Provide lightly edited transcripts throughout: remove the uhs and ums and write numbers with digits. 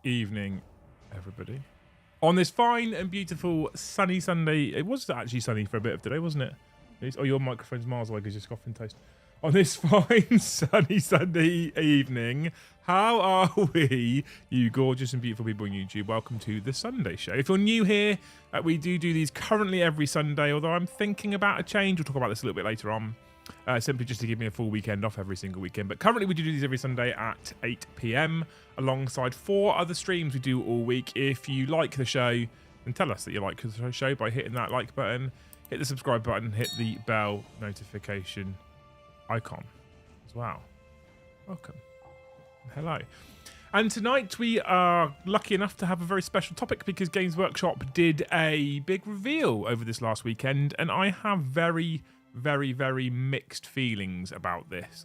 evening, everybody. On this fine and beautiful sunny Sunday, it was actually sunny for a bit of today, wasn't it? Oh, your microphone's miles away because you're scoffing toast. On this fine sunny Sunday evening, how are we, you gorgeous and beautiful people on YouTube? Welcome to the Sunday Show. If you're new here, we do these currently every Sunday, although I'm thinking about a change. We'll talk about this a little bit later on. Simply just to give me a full weekend off every single weekend. But currently we do these every Sunday at 8 PM alongside 4 other streams we do all week. If you like the show, then tell us that you like the show by hitting that like button, hit the subscribe button, hit the bell notification icon as well. Welcome. Hello. And tonight we are lucky enough to have a very special topic because Games Workshop did a big reveal over this last weekend, and I have very mixed feelings about this.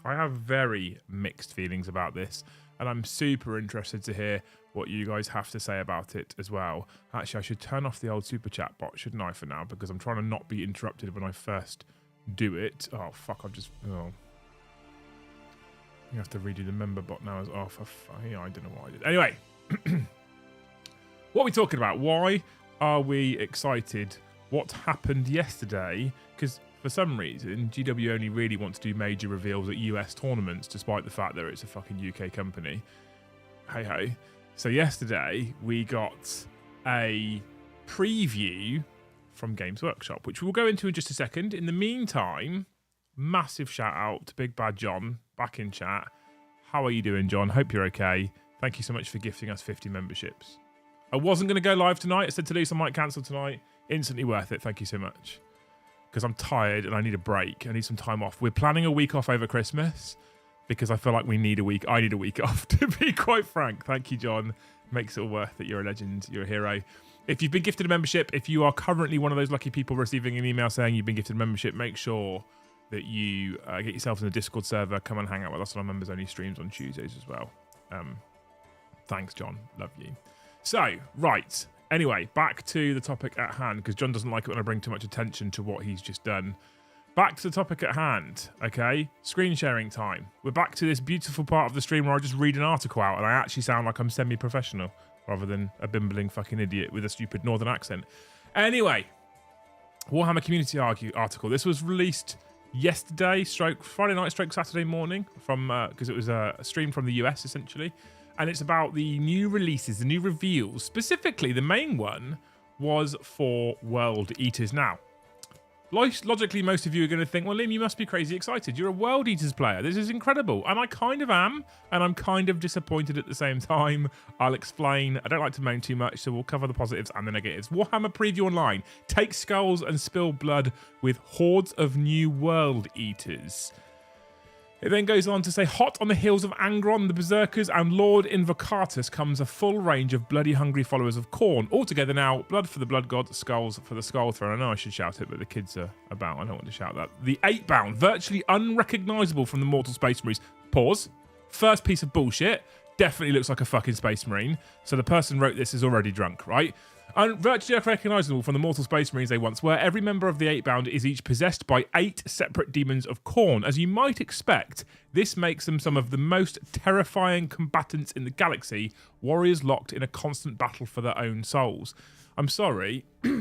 And I'm super interested to hear what you guys have to say about it as well. Actually, I should turn off the old super chat bot, shouldn't I, for now, because I'm trying to not be interrupted when I first do it. Oh, fuck, oh. You have to redo the member bot now as well. Yeah, I don't know why I did. Anyway, what are we talking about? Why are we excited? What happened yesterday? Because for some reason, GW only really want to do major reveals at US tournaments, despite the fact that it's a fucking UK company. Hey ho. So yesterday, we got a preview from Games Workshop, which we'll go into in just a second. In the meantime, massive shout out to Big Bad John, back in chat. How are you doing, John? Hope you're okay. Thank you so much for gifting us 50 memberships. I wasn't going to go live tonight. I said to Luce I might cancel tonight. Instantly worth it. Thank you so much. Because I'm tired and I need a break. I need some time off. We're planning a week off over Christmas because I feel like we need a week. I need a week off, to be quite frank. Thank you, John. Makes it all worth it. You're a legend. You're a hero. If you've been gifted a membership, if you are currently one of those lucky people receiving an email saying you've been gifted a membership, make sure that you get yourself in the Discord server. Come and hang out with us on our members-only streams on Tuesdays as well. Thanks, John. Love you. So, right. Anyway, back to the topic at hand, because John doesn't like it when I bring too much attention to what he's just done. Back to the topic at hand, okay? Screen sharing time. We're back to this beautiful part of the stream where I just read an article out and I actually sound like I'm semi-professional rather than a bimbling fucking idiot with a stupid northern accent. Anyway, Warhammer Community article. This was released yesterday, Friday night, Saturday morning, from because it was a stream from the US, essentially. And it's about the new releases, the new reveals. Specifically, the main one was for World Eaters. Now, logically, most of you are going to think, well, Liam, you must be crazy excited. You're a World Eaters player. This is incredible. And I kind of am, and I'm kind of disappointed at the same time. I'll explain. I don't like to moan too much, so we'll cover the positives and the negatives. Warhammer Preview Online. Take skulls and spill blood with hordes of new World Eaters. It then goes on to say, hot on the heels of Angron, the Berserkers, and Lord Invocatus comes a full range of bloody hungry followers of Khorne. Altogether now, blood for the Blood God, skulls for the Skull Throne. I know I should shout it, but the kids are about. I don't want to shout that. The 8-bound, virtually unrecognisable from the Mortal Space Marines. Pause. First piece of bullshit. Definitely looks like a fucking Space Marine. So the person who wrote this is already drunk, right? Virtually unrecognisable from the Mortal Space Marines they once were. Every member of the 8-bound is each possessed by 8 separate demons of Khorne. As you might expect, this makes them some of the most terrifying combatants in the galaxy, warriors locked in a constant battle for their own souls. I'm sorry, but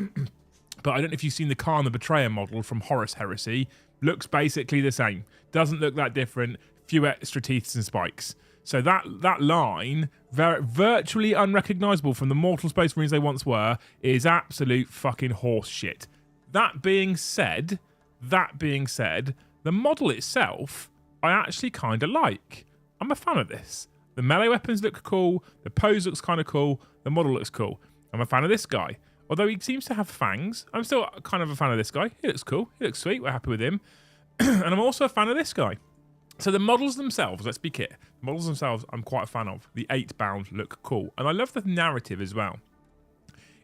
I don't know if you've seen the Khan the Betrayer model from Horus Heresy. Looks basically the same. Doesn't look that different. Few extra teeth and spikes. So that line, virtually unrecognisable from the Mortal Space Marines they once were, is absolute fucking horse shit. That being said, the model itself, I actually kind of like. I'm a fan of this. The melee weapons look cool. The pose looks kind of cool. The model looks cool. I'm a fan of this guy. Although he seems to have fangs, I'm still kind of a fan of this guy. He looks cool. He looks sweet. We're happy with him. And I'm also a fan of this guy. So the models themselves, let's be clear, the models themselves I'm quite a fan of. The 8-bound look cool. And I love the narrative as well.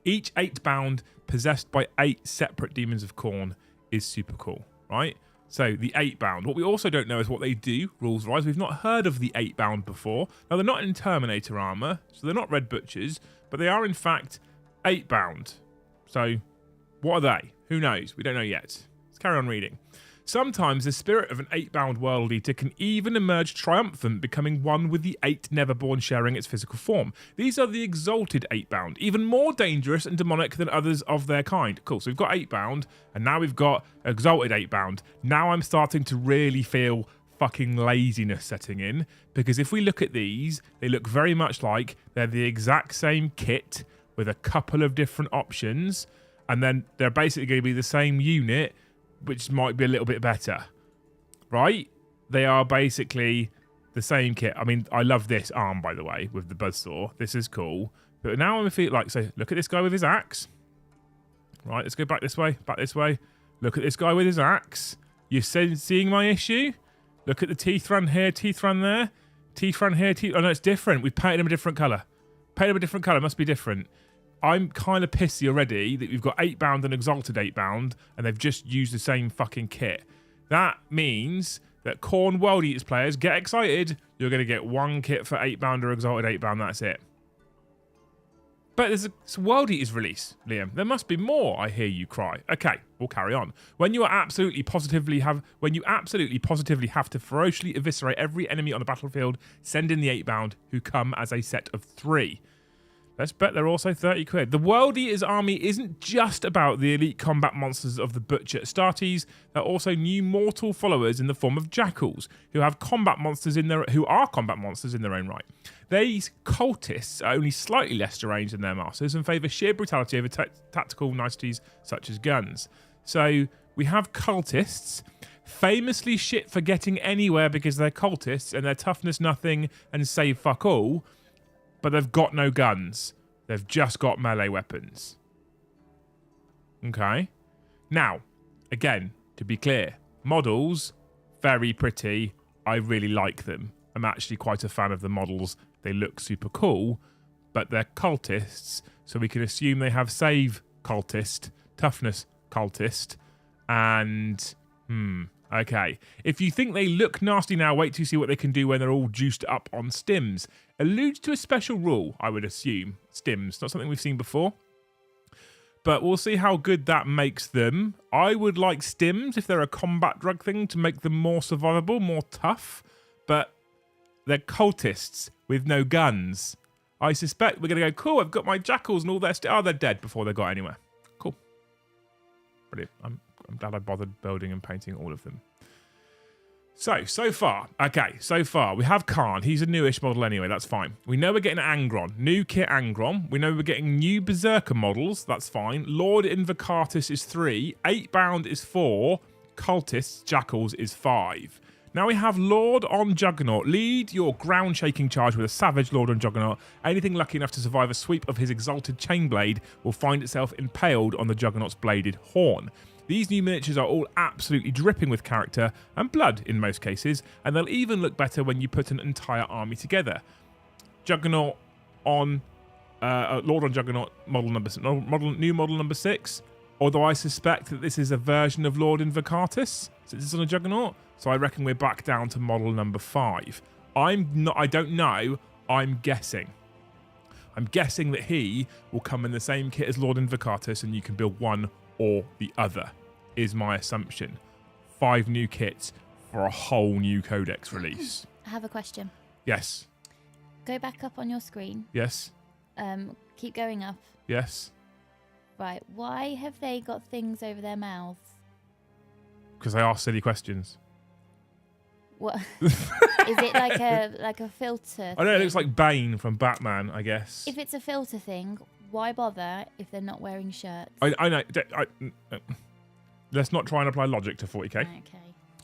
Each 8-bound possessed by 8 separate demons of Khorne is super cool, right? So the 8-bound. What we also don't know is what they do, rules-wise. We've not heard of the 8-bound before. Now, they're not in Terminator armour, so they're not Red Butchers, but they are, in fact, 8-bound. So what are they? Who knows? We don't know yet. Let's carry on reading. Sometimes the spirit of an 8-bound World Eater can even emerge triumphant, becoming one with the 8 Neverborn, sharing its physical form. These are the exalted 8-bound, even more dangerous and demonic than others of their kind. Cool, so we've got 8-bound, and now we've got exalted 8-bound. Now I'm starting to really feel fucking laziness setting in, because if we look at these, they look very much like they're the exact same kit with a couple of different options, and then they're basically going to be the same unit, which might be a little bit better, right? They are basically the same kit. I mean, I love this arm, by the way, with the buzzsaw. This is cool. But now I'm feeling like, so look at this guy with his axe. Right, let's go back this way, back this way. Look at this guy with his axe. You're seeing my issue? Look at the teeth run here, teeth run there. Teeth run here, teeth... Oh, no, it's different. We've painted him a different colour. Painted him a different colour. Must be different. I'm kind of pissy already that we've got 8-bound and exalted 8-bound, and they've just used the same fucking kit. That means that Khorne World Eaters players, get excited. You're going to get one kit for 8-bound or exalted 8-bound. That's it. But there's a World Eaters release, Liam. There must be more, I hear you cry. Okay, we'll carry on. When you absolutely positively have to ferociously eviscerate every enemy on the battlefield, send in the 8-bound, who come as a set of 3. Let's bet they're also 30 quid. The World Eaters army isn't just about the elite combat monsters of the Butcher Astartes. They're also new mortal followers in the form of jackals, who are combat monsters in their own right. These cultists are only slightly less deranged than their masters and favour sheer brutality over tactical niceties such as guns. So we have cultists, famously shit for getting anywhere because they're cultists and their toughness nothing and save fuck all. But they've got no guns. They've just got melee weapons. Okay. Now, again, to be clear, models, very pretty. I really like them. I'm actually quite a fan of the models. They look super cool, but they're cultists, so we can assume they have save cultist, toughness cultist, and... Okay. If you think they look nasty now, wait to see what they can do when they're all juiced up on stims. Alludes to a special rule, I would assume. Stims, not something we've seen before. But we'll see how good that makes them. I would like stims, if they're a combat drug thing, to make them more survivable, more tough. But they're cultists with no guns. I suspect we're going to go, cool, I've got my jackals and all their they're dead before they got anywhere. Cool. Brilliant. I'm glad I bothered building and painting all of them. So far, we have Khan. He's a newish model anyway, that's fine. We know we're getting Angron, new kit Angron. We know we're getting new Berserker models, that's fine. Lord Invocatus is 3, 8-bound is 4, Cultists, Jackals is 5. Now we have Lord on Juggernaut. Lead your ground-shaking charge with a savage Lord on Juggernaut. Anything lucky enough to survive a sweep of his exalted chainblade will find itself impaled on the Juggernaut's bladed horn. These new miniatures are all absolutely dripping with character and blood in most cases, and they'll even look better when you put an entire army together. Juggernaut on Lord on Juggernaut new model number 6. Although I suspect that this is a version of Lord Invocatus, since it's on a Juggernaut, so I reckon we're back down to model number 5. I don't know. I'm guessing. I'm guessing that he will come in the same kit as Lord Invocatus, and you can build one or the other, is my assumption. 5 new kits for a whole new codex release. I have a question. Yes. Go back up on your screen. Yes. Keep going up. Yes. Right. Why have they got things over their mouths? Because they ask silly questions. What? Is it like a filter? I know, it looks like Bane from Batman, I guess. If it's a filter thing, why bother if they're not wearing shirts? I know. Let's not try and apply logic to 40k. Okay.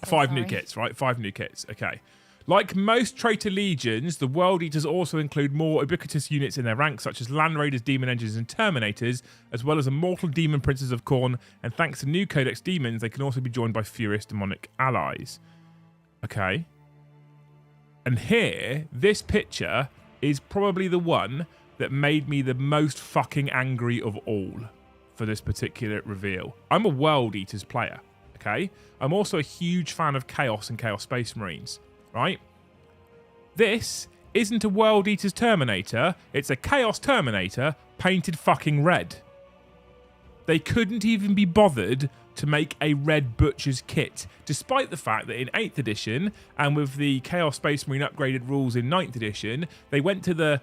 5 new kits, right? 5 new kits. Okay. Like most traitor legions, the World Eaters also include more ubiquitous units in their ranks, such as Land Raiders, Demon Engines, and Terminators, as well as immortal Demon Princes of Khorne. And thanks to new Codex Demons, they can also be joined by furious demonic allies. Okay. And here, this picture is probably the one that made me the most fucking angry of all for this particular reveal. I'm a World Eaters player, okay? I'm also a huge fan of Chaos and Chaos Space Marines, right? This isn't a World Eaters Terminator, it's a Chaos Terminator painted fucking red. They couldn't even be bothered to make a Red Butcher's kit, despite the fact that in 8th edition and with the Chaos Space Marine upgraded rules in 9th edition, they went to the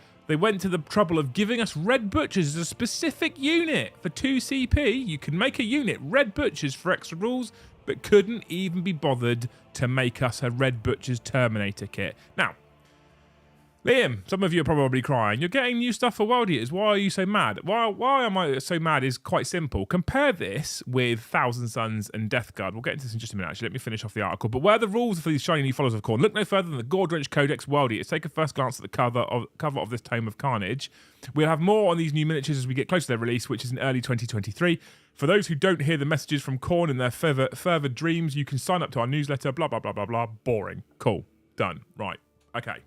trouble of giving us Red Butchers as a specific unit for 2 CP. You can make a unit Red Butchers for extra rules, but couldn't even be bothered to make us a Red Butcher's Terminator kit. Now, Liam, some of you are probably crying. You're getting new stuff for World Eaters. Why are you so mad? Why am I so mad is quite simple. Compare this with Thousand Suns and Death Guard. We'll get into this in just a minute, actually. Let me finish off the article. But where are the rules for these shiny new followers of Khorne? Look no further than the Gore-drenched Codex World Eaters. Take a first glance at the cover of this Tome of Carnage. We'll have more on these new miniatures as we get closer to their release, which is in early 2023. For those who don't hear the messages from Khorne in their further dreams, you can sign up to our newsletter, blah, blah, blah, blah, blah. Boring. Cool. Done. Right. Okay.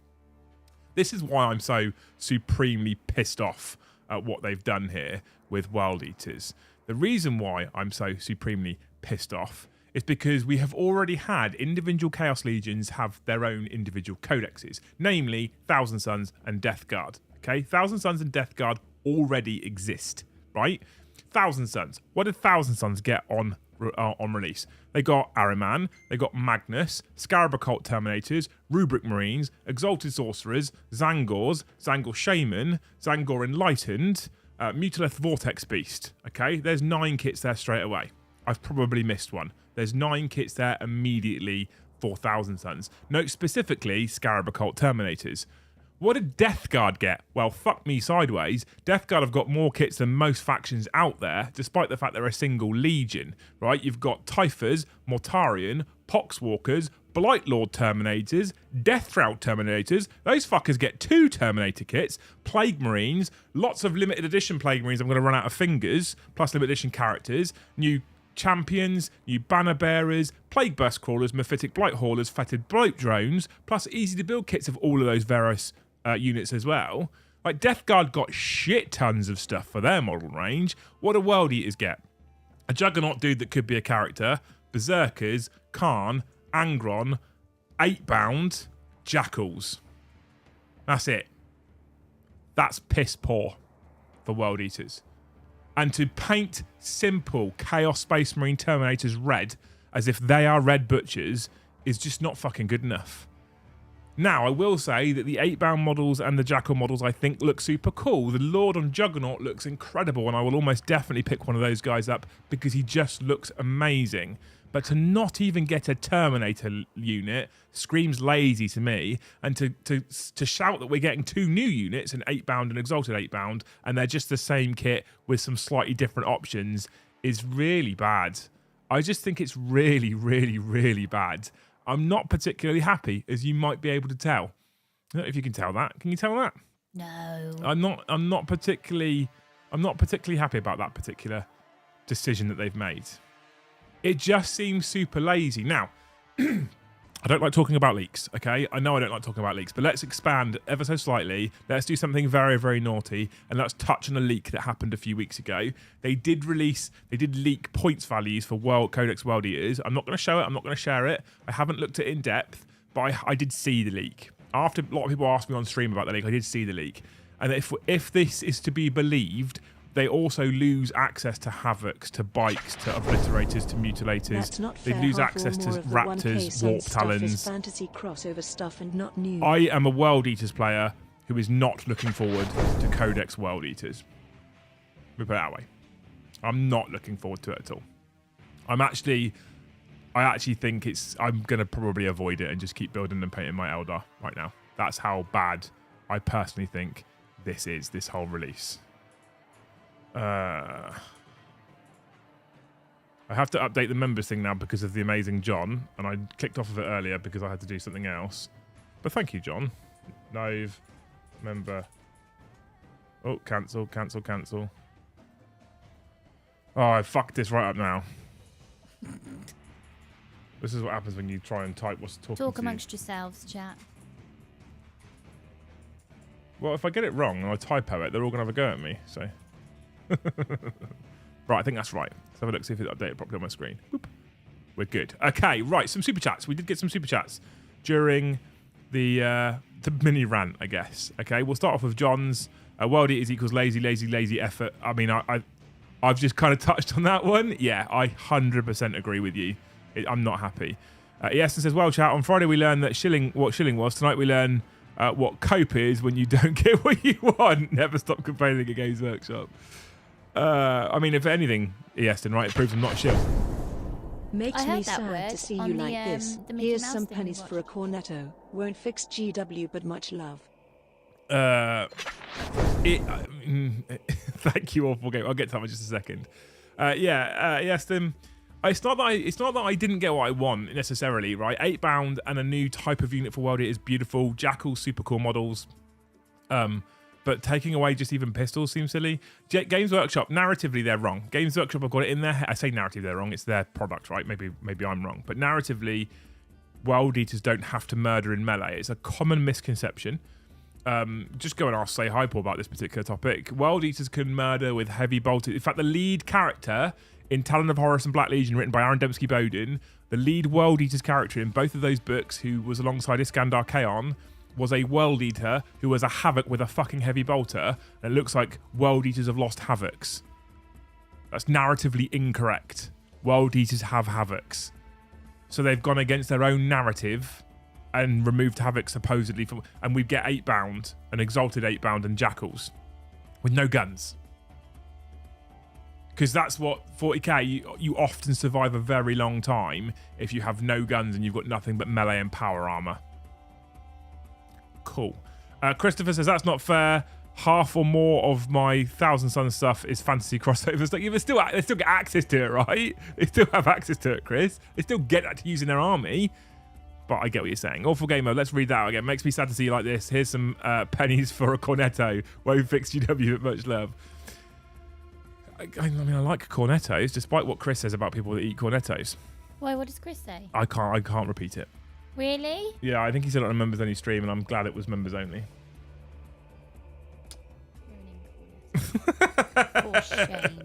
This is why I'm so supremely pissed off at what they've done here with World Eaters. The reason why I'm so supremely pissed off is because we have already had individual Chaos Legions have their own individual codexes, namely Thousand Suns and Death Guard. Okay, Thousand Suns and Death Guard already exist, right? Thousand Suns. What did Thousand Suns get on release? They got Ahriman, they got Magnus, Scarab Occult Terminators, Rubric Marines, Exalted Sorcerers, Zangors, Zangor Shaman, Zangor Enlightened, Mutalith Vortex Beast. Okay, there's 9 kits there straight away. I've probably missed one. There's 9 kits there immediately for Thousand Suns. Note specifically Scarab Occult Terminators. What did Death Guard get? Well, fuck me sideways. Death Guard have got more kits than most factions out there, despite the fact they're a single legion, right? You've got Typhers, Mortarion, Poxwalkers, Blightlord Terminators, Deathtrout Terminators. Those fuckers get 2 Terminator kits, Plague Marines, lots of limited edition Plague Marines. I'm going to run out of fingers, plus limited edition characters, new champions, new banner bearers, plague burst crawlers, mephitic blight haulers, fetid blight drones, plus easy to build kits of all of those various units as well. Like Death Guard got shit tons of stuff for their model range. What do World Eaters get? A Juggernaut dude that could be a character, Berserkers, Khan, Angron, 8-bound, Jackals. That's it. That's piss poor for World Eaters. And to paint simple Chaos Space Marine Terminators red as if they are Red Butchers is just not fucking good enough. Now, I will say that the 8-bound models and the Jackal models I think look super cool. The Lord on Juggernaut looks incredible, and I will almost definitely pick one of those guys up because he just looks amazing. But to not even get a Terminator unit screams lazy to me, and to shout that we're getting 2 new units, an 8-bound and Exalted 8-bound, and they're just the same kit with some slightly different options is really bad. I just think it's really, really, really bad. I'm not particularly happy, as you might be able to tell. I don't know if you can tell that. Can you tell that? No. I'm not particularly happy about that particular decision that they've made. It just seems super lazy. Now, I don't like talking about leaks, okay? I know I don't like talking about leaks, but let's expand ever so slightly. Let's do something very, very naughty, and let's touch on a leak that happened a few weeks ago. They did leak points values for Codex World Eaters. I'm not going to show it. I'm not going to share it. I haven't looked at it in depth, but I did see the leak. After a lot of people asked me on stream about the leak, I did see the leak. And if this is to be believed, they also lose access to Havocs, to Bikes, to Obliterators, to Mutilators. They lose access to Raptors, Warp Talons. Fantasy crossover stuff and not new. I am a World Eaters player who is not looking forward to Codex World Eaters. We put it that way. I'm not looking forward to it at all. I actually think I'm going to probably avoid it and just keep building and painting my Eldar right now. That's how bad I personally think this whole release. I have to update the members thing now because of the amazing John, and I clicked off of it earlier because I had to do something else. But thank you, John. Live member. Oh, cancel. Oh, I fucked this right up now. This is what happens when you try and type what's talking Talk to amongst yourselves, chat. Well, if I get it wrong and I typo it, they're all going to have a go at me, so... Right, I think that's right. Let's have a look, see if it's updated properly on my screen. Boop. We're good. Okay, right, some super chats. We did get some super chats during the mini rant, I guess. Okay, we'll start off with John's. World Eaters equals lazy effort. I mean, I've just kind of touched on that one. Yeah, I 100% agree with you. I'm not happy. Yes, and says, well, chat, on Friday we learned what shilling was. Tonight we learn what cope is when you don't get what you want. Never stop complaining at Games Workshop. I mean, if anything, Easton, right, it proves I'm not shit. Makes I heard me that sad word to see on you the, like this. the Mickey Here's Mouse some thing we pennies for a watched. cornetto. Won't fix GW, but much love. Thank you all for game. I'll get to that in just a second. Easton. It's not that I didn't get what I want necessarily, right? 8-bound and a new type of unit for World Eater is beautiful. Jackals, super cool models. But taking away just even pistols seems silly. Games Workshop, narratively, they're wrong. Games Workshop have got it in their head. I say narrative, they're wrong. It's their product, right? Maybe I'm wrong. But narratively, World Eaters don't have to murder in melee. It's a common misconception. Just go and ask Say Hi Paul about this particular topic. World Eaters can murder with heavy bolted. In fact, the lead character in Talon of Horus and Black Legion, written by Aaron Dempsey Bowden, the lead World Eaters character in both of those books, who was alongside Iskandar Kaon, was a World Eater who was a Havoc with a fucking heavy bolter. And it looks like World Eaters have lost Havocs. That's narratively incorrect. World Eaters have Havocs. So they've gone against their own narrative and removed Havoc supposedly from, and we get 8-bound, an exalted 8-bound and Jackals with no guns. Because that's what 40k, you often survive a very long time if you have no guns and you've got nothing but melee and power armor. Cool. Christopher says that's not fair. Half or more of my Thousand Suns stuff is fantasy crossovers. Like, they still get access to it, right? They still have access to it, Chris. They still get that to use in their army. But I get what you're saying. Awful Gamer, let's read that out again. Makes me sad to see you like this. Here's some pennies for a cornetto. Won't fix GW, but much love. I mean, I like cornettos, despite what Chris says about people that eat cornettos. Why? What does Chris say? I can't repeat it. Really? Yeah, I think he said it on a members only stream, and I'm glad it was members only. For shame.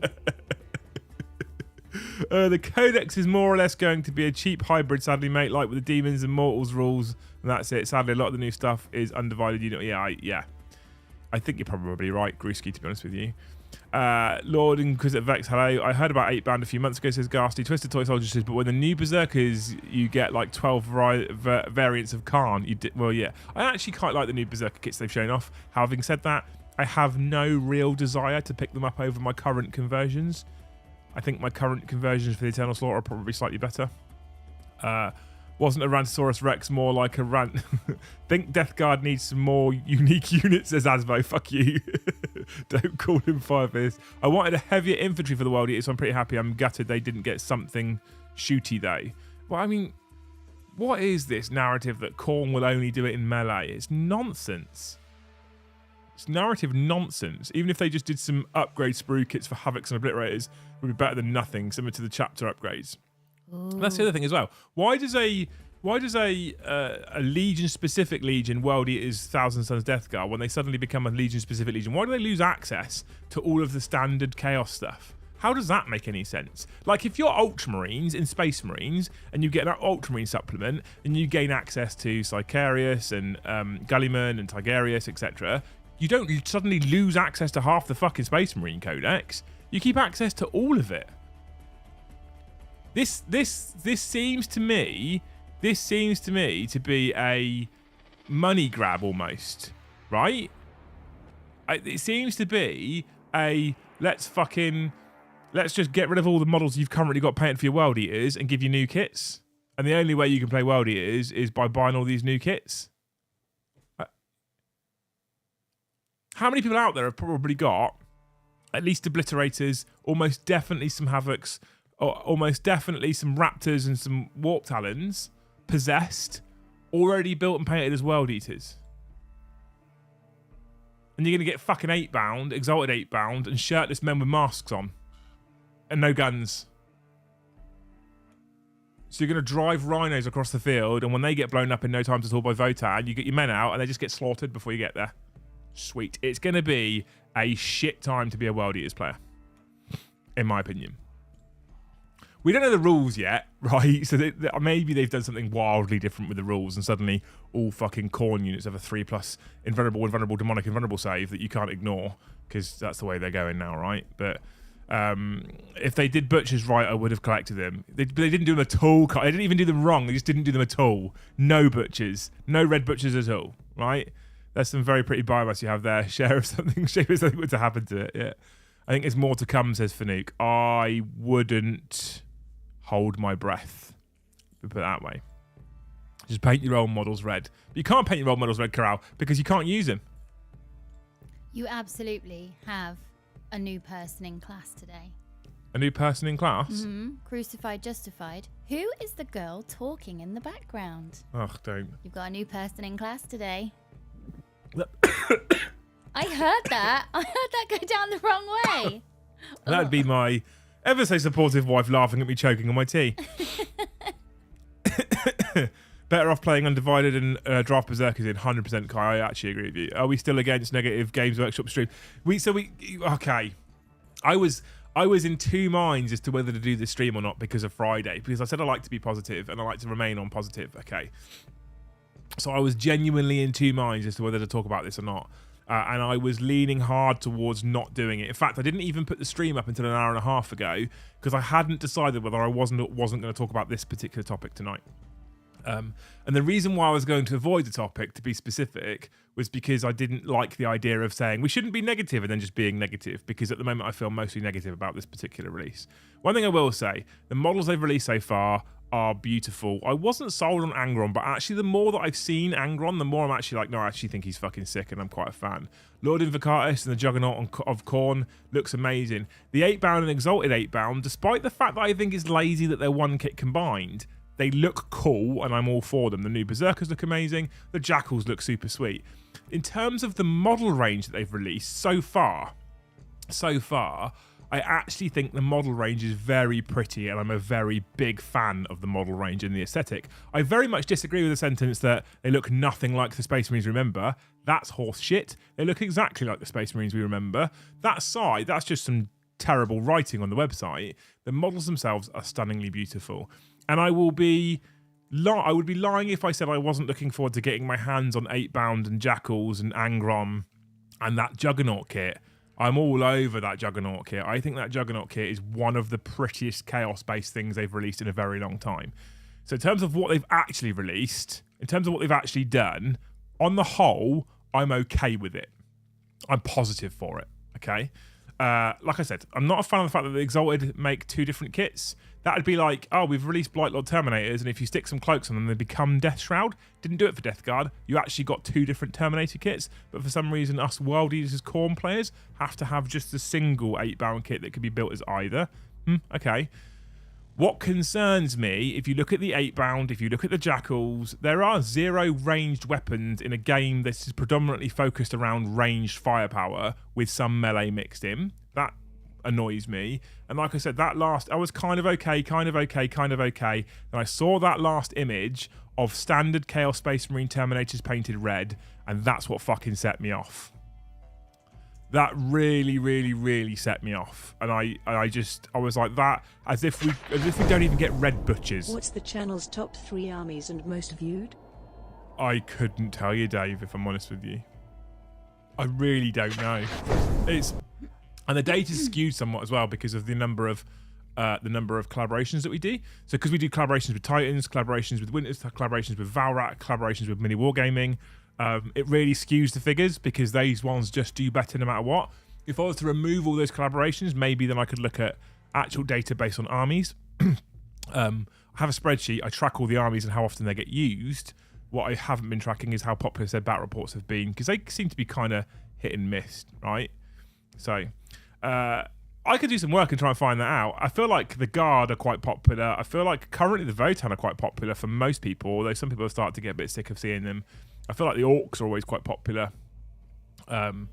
The Codex is more or less going to be a cheap hybrid, sadly, mate, like with the Demons and Mortals rules, and that's it. Sadly, a lot of the new stuff is undivided. I think you're probably right, Gruski, to be honest with you. Lord Inquisitor Vex, hello. I heard about 8-bound a few months ago, says Ghastly. Twisted Toy Soldier says, but when the new Berserkers, you get like 12 variants of Khan. I actually quite like the new Berserker kits they've shown off. Having said that, I have no real desire to pick them up over my current conversions. I think my current conversions for the Eternal Slaughter are probably slightly better. Wasn't a Rantosaurus Rex more like a Rant? Think Death Guard needs some more unique units, says Asbo. Fuck you. Don't call him Firefist. I wanted a heavier infantry for the World Eater, so I'm pretty happy. I'm gutted they didn't get something shooty, though. Well, I mean, what is this narrative that Khorne will only do it in melee? It's nonsense. It's narrative nonsense. Even if they just did some upgrade sprue kits for Havocs and Obliterators, it would be better than nothing, similar to the chapter upgrades. That's the other thing as well. Why does a Legion specific Legion World Eater's Thousand Suns Death Guard, when they suddenly become a Legion specific Legion, why do they lose access to all of the standard Chaos stuff? How does that make any sense? Like, if you're Ultramarines in Space Marines and you get an Ultramarine supplement and you gain access to Sicarius and Gulliman and Tigerius, etc., you don't suddenly lose access to half the fucking Space Marine Codex. You keep access to all of it. This seems to me to be a money grab almost, right? It seems to be a let's just get rid of all the models you've currently got painted for your World Eaters and give you new kits. And the only way you can play World Eaters is by buying all these new kits. How many people out there have probably got at least Obliterators, almost definitely some Havocs, or almost definitely some Raptors and some Warp Talons possessed, already built and painted as World Eaters? And you're going to get fucking 8-bound, exalted 8-bound, and shirtless men with masks on. And no guns. So you're going to drive rhinos across the field, and when they get blown up in no time at all by Votan, you get your men out, and they just get slaughtered before you get there. Sweet. It's going to be a shit time to be a World Eaters player, in my opinion. We don't know the rules yet, right? So maybe they've done something wildly different with the rules, and suddenly all fucking Khorne units have a 3+ invulnerable, demonic, invulnerable save that you can't ignore, because that's the way they're going now, right? But If they did butchers right, I would have collected them. They didn't do them at all. They didn't even do them wrong. They just didn't do them at all. No butchers. No red butchers at all, right? There's some very pretty biomass you have there. Share of something. Shape of something to happen to it, yeah. I think there's more to come, says Fanuc. I wouldn't hold my breath, to put it that way. Just paint your own models red. But you can't paint your own models red, Corral, because you can't use them. You absolutely have a new person in class today. A new person in class? Mm-hmm. Crucified, justified. Who is the girl talking in the background? Oh, don't. You've got a new person in class today. I heard that. I heard that go down the wrong way. That'd be my ever so supportive wife laughing at me choking on my tea. Better off playing Undivided and Draft Berserkers in 100%, Kai. I actually agree with you. Are we still against negative Games Workshop stream? Okay. I was in two minds as to whether to do this stream or not because of Friday, because I said I like to be positive and I like to remain on positive. Okay. So I was genuinely in two minds as to whether to talk about this or not. And I was leaning hard towards not doing it. In fact, I didn't even put the stream up until an hour and a half ago because I hadn't decided whether I wasn't going to talk about this particular topic tonight. And the reason why I was going to avoid the topic, to be specific, was because I didn't like the idea of saying we shouldn't be negative and then just being negative, because at the moment I feel mostly negative about this particular release. One thing I will say, the models they've released so far are beautiful. I wasn't sold on Angron, but actually the more that I've seen Angron, the more I'm actually like, no, I actually think he's fucking sick and I'm quite a fan. Lord Invocatus and the Juggernaut of Khorne looks amazing. The 8-bound and Exalted 8-bound, despite the fact that I think it's lazy that they're one kit combined, they look cool and I'm all for them. The new Berserkers look amazing. The Jackals look super sweet. In terms of the model range that they've released so far, I actually think the model range is very pretty and I'm a very big fan of the model range and the aesthetic. I very much disagree with the sentence that they look nothing like the Space Marines we remember. That's horse shit. They look exactly like the Space Marines we remember. That aside, that's just some terrible writing on the website. The models themselves are stunningly beautiful. And I would be lying if I said I wasn't looking forward to getting my hands on 8-bound and Jackals and Angron and that Juggernaut kit. I'm all over that Juggernaut kit. I think that Juggernaut kit is one of the prettiest Chaos-based things they've released in a very long time. So in terms of what they've actually released, in terms of what they've actually done, on the whole, I'm okay with it. I'm positive for it, okay? Like I said, I'm not a fan of the fact that the Exalted make two different kits. That'd be like, oh, we've released Blightlord Terminators, and if you stick some cloaks on them, they become Death Shroud. Didn't do it for Death Guard. You actually got two different Terminator kits, but for some reason, us World Eaters as Khorne players have to have just a single 8-bound kit that could be built as either. Okay. What concerns me, if you look at the 8-bound, if you look at the Jackals, there are 0 ranged weapons in a game that is predominantly focused around ranged firepower with some melee mixed in. That annoys me. And like I said, I was kind of okay. Then I saw that last image of standard Chaos Space Marine Terminators painted red, and that's what fucking set me off. That really, really, really set me off. And I was like that, as if we don't even get red butchers. What's the channel's top 3 armies and most viewed? I couldn't tell you, Dave, if I'm honest with you. I really don't know. And the data's skewed somewhat as well because of the number of collaborations that we do. So because we do collaborations with Titans, collaborations with Winters, collaborations with Valrak, collaborations with Mini Wargaming, it really skews the figures because these ones just do better no matter what. If I was to remove all those collaborations, maybe then I could look at actual data based on armies. I have a spreadsheet. I track all the armies and how often they get used. What I haven't been tracking is how popular said battle reports have been, because they seem to be kind of hit and miss, right? So I could do some work and try and find that out. I feel like the Guard are quite popular. I feel like currently the Votan are quite popular for most people, although some people have started to get a bit sick of seeing them. I feel like the Orcs are always quite popular. Didn't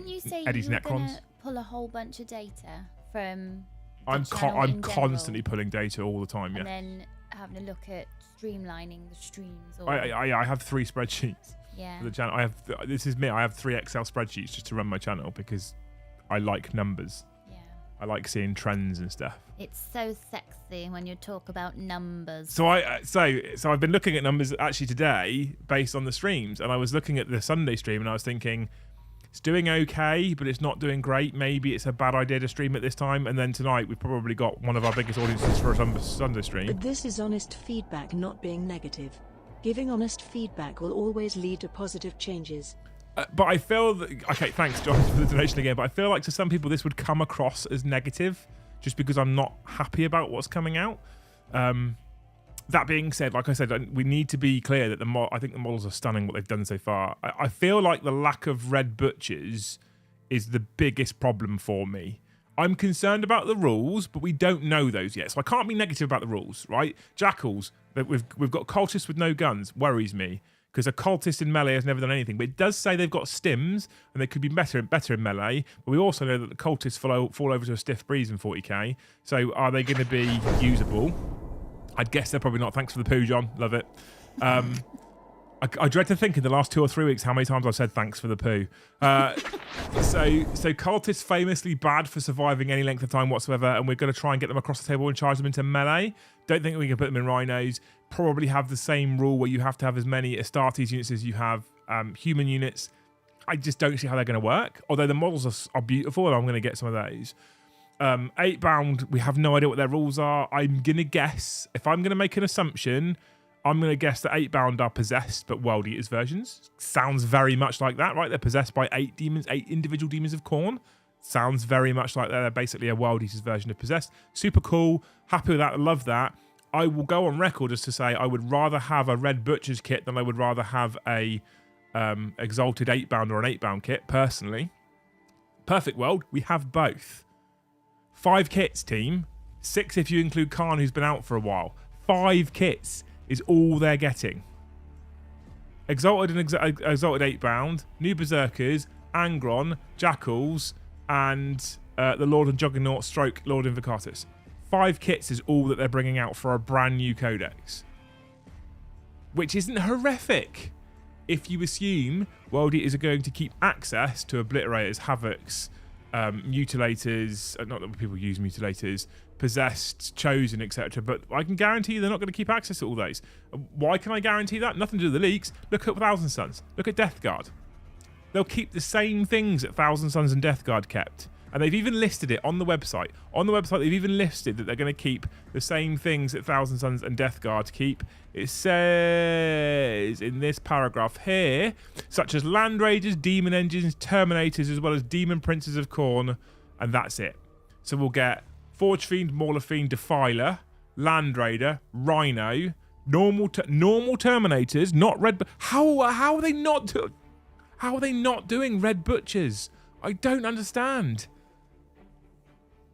you say Eddie's you were Necrons. going to pull a whole bunch of data from the I'm channel in constantly general, pulling data all the time, yeah. and then having a look at streamlining the streams? Or... I have 3 spreadsheets yeah. for the channel. I have 3 Excel spreadsheets just to run my channel because I like numbers. Yeah. I like seeing trends and stuff. It's so sexy when you talk about numbers. So I've been looking at numbers actually today based on the streams, and I was looking at the Sunday stream and I was thinking, It's doing okay, but it's not doing great. Maybe it's a bad idea to stream at this time. And then tonight, we've probably got one of our biggest audiences for a Sunday stream. But this is honest feedback, not being negative. Giving honest feedback will always lead to positive changes. But I feel that... Okay, thanks, John, for the donation again. But I feel like to some people, this would come across as negative just because I'm not happy about what's coming out. That being said, like I said, we need to be clear that I think the models are stunning, what they've done so far. I feel like the lack of red butchers is the biggest problem for me. I'm concerned about the rules, but we don't know those yet. So I can't be negative about the rules, right? Jackals, we've got cultists with no guns, worries me. Because a cultist in melee has never done anything. But it does say they've got stims, and they could be better in melee. But we also know that the cultists fall over to a stiff breeze in 40k. So are they going to be usable? I'd guess they're probably not. Thanks for the poo, John. Love it. I dread to think in the last 2 or 3 weeks how many times I've said thanks for the poo. So cultists famously bad for surviving any length of time whatsoever, and we're going to try and get them across the table and charge them into melee. Don't think we can put them in rhinos. Probably have the same rule where you have to have as many Astartes units as you have human units. I just don't see how they're going to work. Although the models are beautiful, and I'm going to get some of those. 8 bound, we have no idea what their rules are. I'm going to guess, if I'm going to make an assumption, I'm going to guess that 8 bound are possessed, but World Eaters versions. Sounds very much like that, right? They're possessed by 8 demons, 8 individual demons of Khorne. Sounds very much like they're basically a World Eaters version of possessed. Super cool. Happy with that. Love that. I will go on record as to say I would rather have a Red Butcher's kit than I would rather have a Exalted 8 bound or an 8 bound kit, personally. Perfect world, we have both. 5 kits, team. 6 if you include Khan, who's been out for a while. 5 kits is all they're getting. Exalted and Exalted 8 bound, new Berserkers, Angron, Jackals, and the Lord and Juggernaut stroke Lord Invocatus. 5 kits is all that they're bringing out for a brand new codex. Which isn't horrific. If you assume World Eaters are going to keep access to Obliterators, Havocs, Mutilators, not that people use Mutilators, Possessed, Chosen, etc. But I can guarantee you they're not going to keep access to all those. Why can I guarantee that? Nothing to do with the leaks. Look at Thousand Suns. Look at Death Guard. They'll keep the same things that Thousand Suns and Death Guard kept. And they've even listed it on the website. On the website, they've even listed that they're going to keep the same things that Thousand Suns and Death Guard keep. It says in this paragraph here, such as Land Raiders, Demon Engines, Terminators, as well as Demon Princes of Khorne, and that's it. So we'll get Forge Fiend, Mauler Fiend, Defiler, Land Raider, Rhino, normal Terminators, not Red. How are they not? How are they not doing Red Butchers? I don't understand.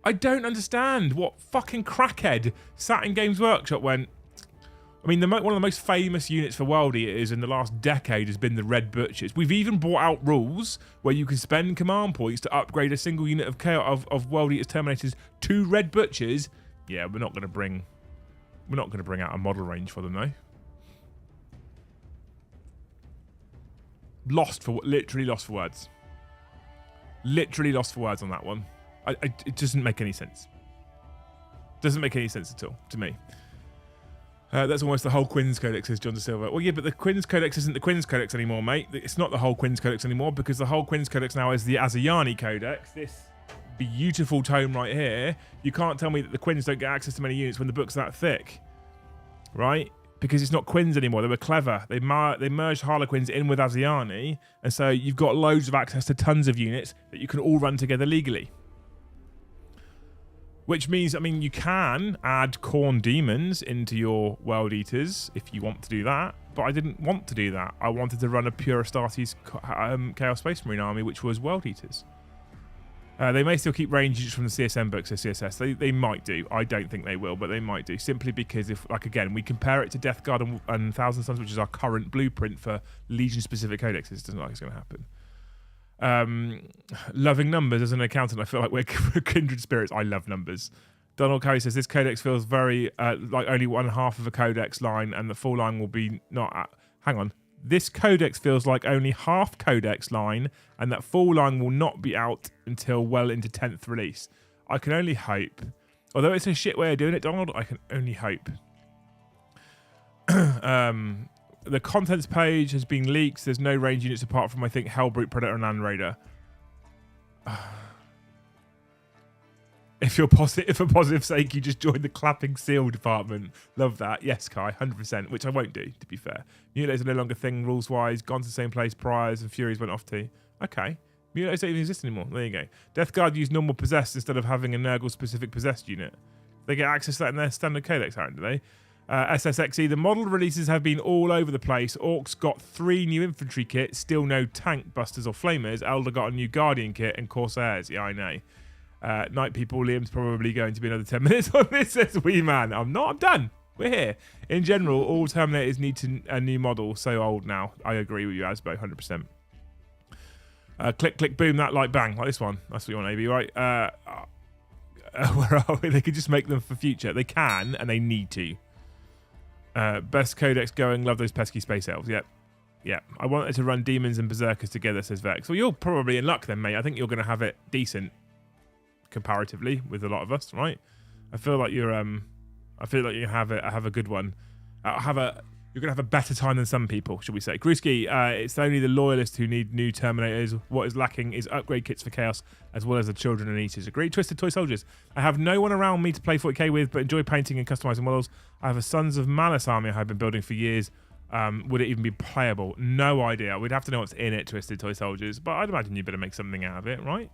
I don't understand what fucking crackhead sat in Games Workshop went. I mean, one of the most famous units for World Eaters in the last decade has been the Red Butchers. We've even brought out rules where you can spend command points to upgrade a single unit of World Eaters Terminators to Red Butchers. Yeah, we're not going to bring out a model range for them though. Literally lost for words. Literally lost for words on that one. It doesn't make any sense. Doesn't make any sense at all to me. That's almost the whole Quinn's Codex, says John De Silva. Well, yeah, but the Quinn's Codex isn't the Quinn's Codex anymore, mate. It's not the whole Quinn's Codex anymore because the whole Quinn's Codex now is the Azayani Codex. This beautiful tome right here. You can't tell me that the Quinns don't get access to many units when the book's that thick, right? Because it's not Quinns anymore. They were clever. They merged Harlequins in with Azayani, and so you've got loads of access to tons of units that you can all run together legally. Which means, I mean, you can add Khorne Demons into your World Eaters if you want to do that, but I didn't want to do that. I wanted to run a pure Astartes Chaos Space Marine army, which was World Eaters. They may still keep ranges from the CSM books or CSS. They might do. I don't think they will, but they might do. Simply because if, like, again, we compare it to Death Guard and Thousand Suns, which is our current blueprint for Legion-specific codexes, it doesn't look like it's going to happen. Loving numbers as an accountant, I feel like we're kindred spirits. I love numbers. Donald Curry says this codex feels very like only one half of a codex line, and the full line will be not. Hang on, this codex feels like only half codex line, and that full line will not be out until well into 10th release. I can only hope. Although it's a shit way of doing it, Donald, I can only hope. The contents page has been leaked. There's no range units apart from, I think, Hellbrute, Predator, and Land Raider. If you're positive, for positive sake, you just joined the clapping seal department. Love that. Yes, Kai, 100%, which I won't do, to be fair. Mutilators are no longer a thing rules-wise. Gone to the same place Priors and Furies went off to. Okay. Mutilators don't even exist anymore. There you go. Death Guard use normal possessed instead of having a Nurgle-specific possessed unit. They get access to that in their standard codex, aren't they? SSXE, the model releases have been all over the place. Orcs got 3 new infantry kits, still no tank busters or flamers. Elder got a new Guardian kit and Corsairs. Yeah, I know. Night people, Liam's probably going to be another 10 minutes on this, says Wee Man. I'm done. We're here. In general, all Terminators need a new model. So old now. I agree with you, Asbo, 100%. Click, click, boom, that light, bang. Like this one. That's what you want, AB, right? Where are we? They could just make them for future. They can, and they need to. Best codex going. Love those pesky space elves. Yep. Yeah. I wanted to run demons and berserkers together, says Vex. Well, you're probably in luck then, mate. I think you're going to have it decent comparatively with a lot of us, right? I feel like you're you have a good one. You're gonna have a better time than some people, should we say? Gruski, it's only the loyalists who need new Terminators. What is lacking is upgrade kits for Chaos, as well as the children and eaters. Agreed. Twisted Toy Soldiers. I have no one around me to play 40k with, but enjoy painting and customizing models. I have a Sons of Malice army I've been building for years. Would it even be playable? No idea. We'd have to know what's in it, Twisted Toy Soldiers, but I'd imagine you better make something out of it, right?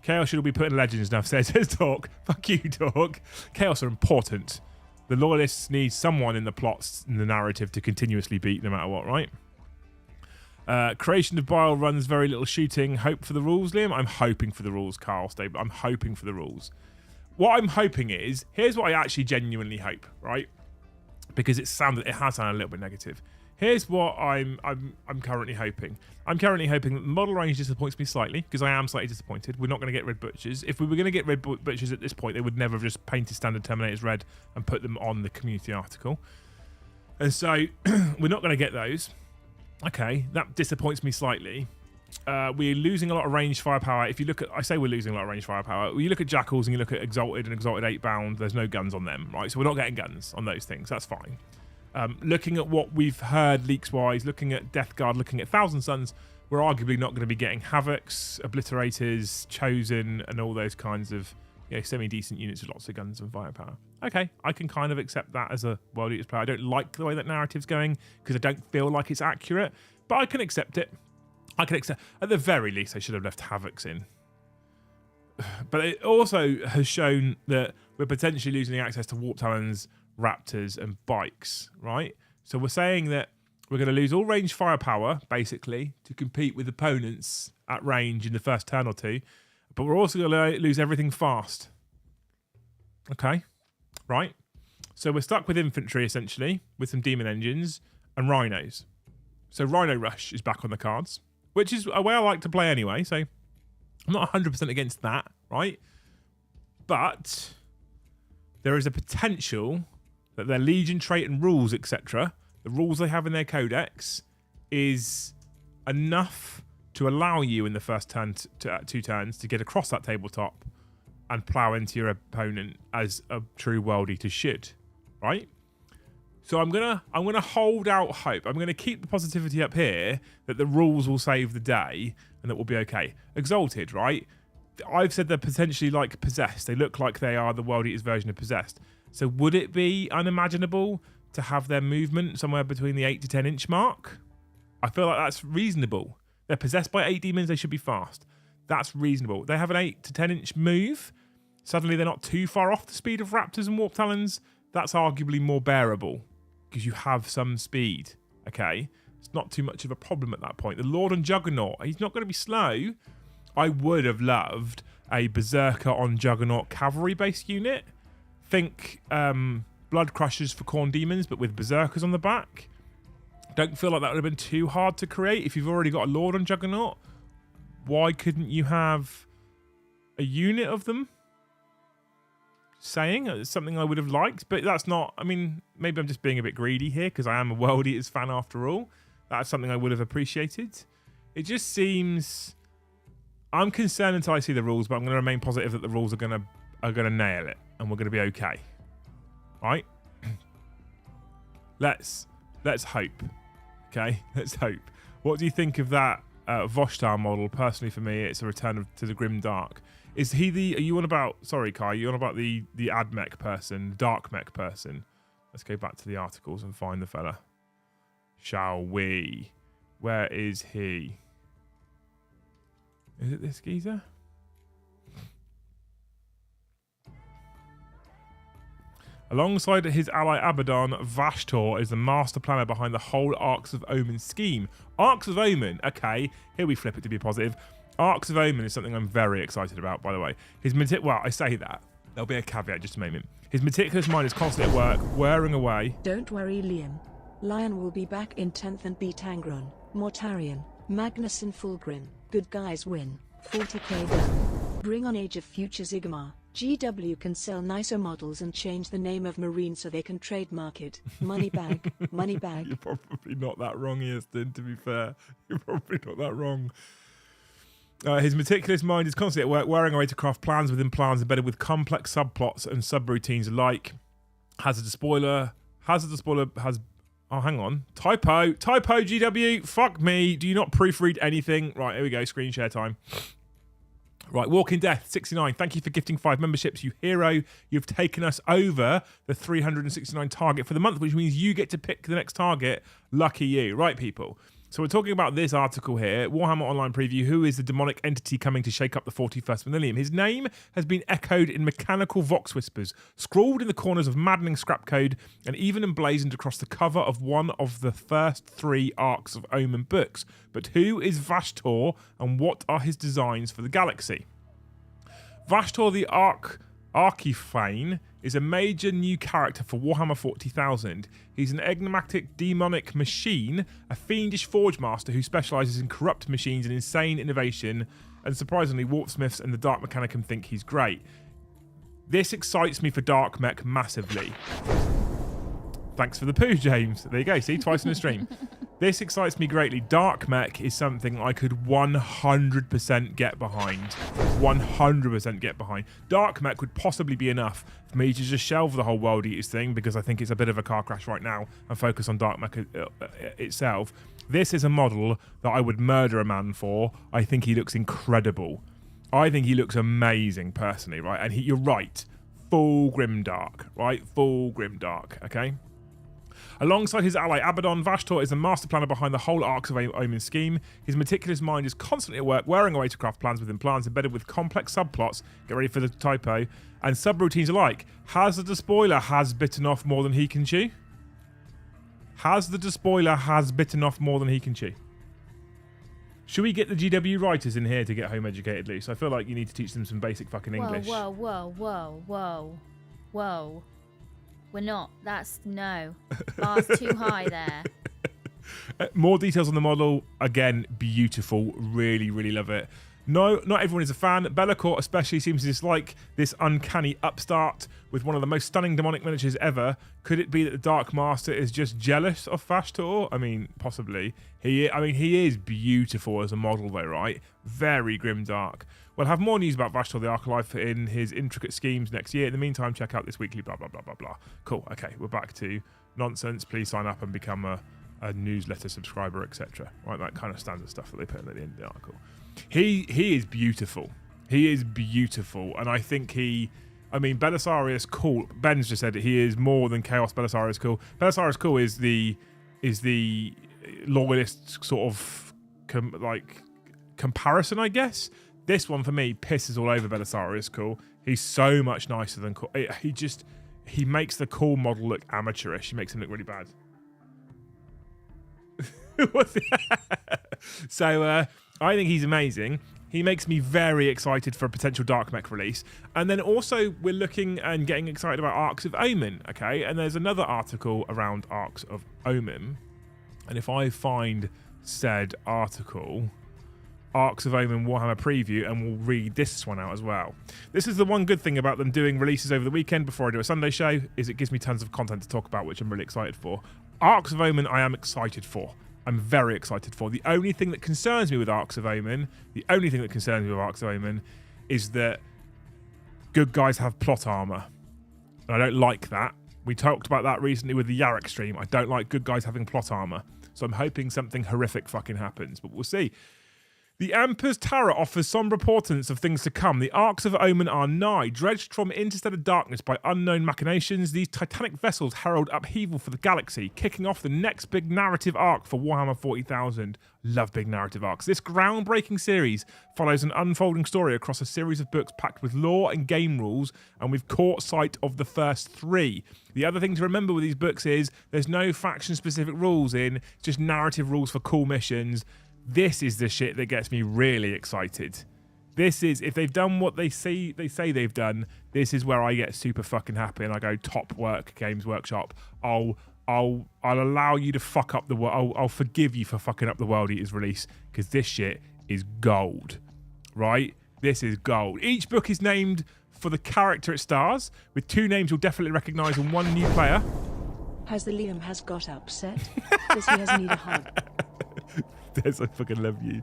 Chaos should all be put in Legends now, says Talk. Fuck you, Talk. Chaos are important. The loyalists need someone in the plots and the narrative to continuously beat no matter what, right? Creation of Bile runs very little shooting. Hope for the rules, Liam? I'm hoping for the rules, Carl Stable. I'm hoping for the rules. What I'm hoping is, here's what I actually genuinely hope, right? Because it has sounded a little bit negative. Here's what I'm currently hoping. I'm currently hoping that the model range disappoints me slightly, because I am slightly disappointed. We're not going to get Red Butchers. If we were going to get Red Butchers at this point, they would never have just painted standard Terminators red and put them on the community article. And so we're not going to get those. Okay, that disappoints me slightly. We're losing a lot of range firepower. If you look at, I say we're losing a lot of range firepower. You look at Jackals and you look at Exalted and Exalted 8 bound, there's no guns on them, right? So we're not getting guns on those things. That's fine. Looking at what we've heard leaks-wise, looking at Death Guard, looking at Thousand Suns, we're arguably not going to be getting Havocs, Obliterators, Chosen, and all those kinds of semi-decent units with lots of guns and firepower. Okay, I can kind of accept that as a World Eaters player. I don't like the way that narrative's going because I don't feel like it's accurate, but I can accept it. I can accept. At the very least, they should have left Havocs in. But it also has shown that we're potentially losing access to Warp Talons, Raptors and bikes, right? So we're saying that we're going to lose all range firepower, basically, to compete with opponents at range in the first turn or two, but we're also going to lose everything fast. Okay, right? So we're stuck with infantry, essentially, with some demon engines and rhinos. So Rhino Rush is back on the cards, which is a way I like to play anyway, so I'm not 100% against that, right? But there is a potential that their Legion trait and rules, etc., the rules they have in their codex, is enough to allow you in the first turn to 2 turns to get across that tabletop and plow into your opponent as a true World Eater should, right? So I'm gonna hold out hope. I'm gonna keep the positivity up here that the rules will save the day and that we'll be okay. Exalted, right? I've said they're potentially like Possessed. They look like they are the World Eaters version of Possessed. So would it be unimaginable to have their movement somewhere between the 8 to 10 inch mark? I feel like that's reasonable. They're possessed by 8 demons, they should be fast. That's reasonable. They have an 8 to 10 inch move. Suddenly they're not too far off the speed of Raptors and Warp Talons. That's arguably more bearable because you have some speed, okay? It's not too much of a problem at that point. The Lord and Juggernaut, he's not going to be slow. I would have loved a Berserker on Juggernaut cavalry-based unit. Think Blood Crushers for Khorne Demons, but with Berserkers on the back. Don't feel like that would have been too hard to create. If you've already got a Lord on Juggernaut, why couldn't you have a unit of them? Saying it's something I would have liked, but that's not. I mean, maybe I'm just being a bit greedy here because I am a World Eaters fan after all. That's something I would have appreciated. It just seems. I'm concerned until I see the rules, but I'm going to remain positive that the rules are going to nail it, and we're going to be okay. Right? Let's hope. Okay, let's hope. What do you think of that Vashtor model? Personally, for me, it's a return to the grim dark. Is he the? Are you on about? Sorry, Kai. You on about the ad mech person, dark mech person? Let's go back to the articles and find the fella. Shall we? Where is he? Is it this geezer? Alongside his ally Abaddon, Vashtor is the master planner behind the whole Arcs of Omen scheme. Arcs of Omen, okay, here we flip it to be positive. Arcs of Omen is something I'm very excited about, by the way. Well, I say that. There'll be a caveat just a moment. His meticulous mind is constantly at work, whirring away. Don't worry, Liam. Lion will be back in 10th and beat Angron, Mortarion, Magnus and Fulgrim. Good guys win. 40k down. Bring on Age of Future Sigmar. GW can sell nicer models and change the name of Marine so they can trademark it. Money bag, money bag. You're probably not that wrong, Easton, to be fair. You're probably not that wrong. His meticulous mind is constantly at work, wearing away to craft plans within plans embedded with complex subplots and subroutines alike. Hazard spoiler has... Oh, hang on. Typo, GW. Fuck me. Do you not proofread anything? Right, here we go. Screen share time. Right, Walking Death, 69. Thank you for gifting 5 memberships, you hero. You've taken us over the 369 target for the month, which means you get to pick the next target. Lucky you. Right, people. So we're talking about this article here, Warhammer Online Preview, who is the demonic entity coming to shake up the 41st millennium. His name has been echoed in mechanical vox whispers, scrawled in the corners of maddening scrap code, and even emblazoned across the cover of one of the first 3 Arcs of Omen books. But who is Vashtor, and what are his designs for the galaxy? Vashtor the Archiphane is a major new character for Warhammer 40,000. He's an enigmatic demonic machine, a fiendish forge master who specialises in corrupt machines and insane innovation, and surprisingly, Warpsmiths and the Dark Mechanicum think he's great. This excites me for Dark Mech massively. Thanks for the poo, James. There you go, see, twice in a stream. This excites me greatly. Dark Mech is something I could 100% get behind. 100% get behind. Dark Mech would possibly be enough for me to just shelve the whole World Eaters thing because I think it's a bit of a car crash right now and focus on Dark Mech itself. This is a model that I would murder a man for. I think he looks incredible. I think he looks amazing personally, right? And you're right. Full Grimdark, right? Full Grimdark, okay? Alongside his ally Abaddon, Vashtor is the master planner behind the whole Arcs of Omen scheme. His meticulous mind is constantly at work, wearing away to craft plans within plans embedded with complex subplots, get ready for the typo, and subroutines alike. Has the despoiler has bitten off more than he can chew? Has the despoiler has bitten off more than he can chew? Should we get the GW writers in here to get home educated, Luce? I feel like you need to teach them some basic fucking English. Whoa. We're not. That's no. Bar's too high there. More details on the model. Again, beautiful. Really, really love it. No, not everyone is a fan. Bellacourt especially seems to dislike this uncanny upstart with one of the most stunning demonic miniatures ever. Could it be that the Dark Master is just jealous of Vashtor? I mean, possibly. He is beautiful as a model though, right? Very grimdark. We'll have more news about Vashtor the Archlife in his intricate schemes next year. In the meantime, check out this weekly blah, blah, blah, blah, blah. Cool. Okay, we're back to nonsense. Please sign up and become a newsletter subscriber, etc. Right, that kind of standard stuff that they put at the end of the article. He is beautiful. He is beautiful. And I think Belisarius cool. Ben's just said that he is more than Chaos Belisarius cool. Belisarius cool is the loyalist sort of comparison, I guess. This one for me pisses all over Belisarius cool. He's so much nicer than cool. He makes the cool model look amateurish. He makes him look really bad. So I think he's amazing. He makes me very excited for a potential Dark Mech release. And then also we're looking and getting excited about Arcs of Omen, okay? And there's another article around Arcs of Omen. And if I find said article, Arcs of Omen Warhammer Preview, and we'll read this one out as well. This is the one good thing about them doing releases over the weekend before I do a Sunday show, is it gives me tons of content to talk about, which I'm really excited for. Arcs of Omen I am excited for. I'm very excited for. The only thing that concerns me with Arcs of Omen, is that good guys have plot armor. And I don't like that. We talked about that recently with the Yarrick stream. I don't like good guys having plot armor. So I'm hoping something horrific fucking happens, but we'll see. The Emperor's Terror offers sombre portents of things to come. The arcs of Omen are nigh. Dredged from interstellar darkness by unknown machinations, these titanic vessels herald upheaval for the galaxy, kicking off the next big narrative arc for Warhammer 40,000. Love big narrative arcs. This groundbreaking series follows an unfolding story across a series of books packed with lore and game rules, and we've caught sight of the first 3. The other thing to remember with these books is there's no faction-specific rules in, just narrative rules for cool missions. This is the shit that gets me really excited. This is, if they've done what they say they've done, this is where I get super fucking happy and I go, top work, Games Workshop. I'll allow you to fuck up the world. I'll forgive you for fucking up the World Eaters release, because this shit is gold, right? This is gold. Each book is named for the character it stars, with 2 names you'll definitely recognise and 1 new player. Has the Liam has got upset? Does he has need a hug? Des, I fucking love you.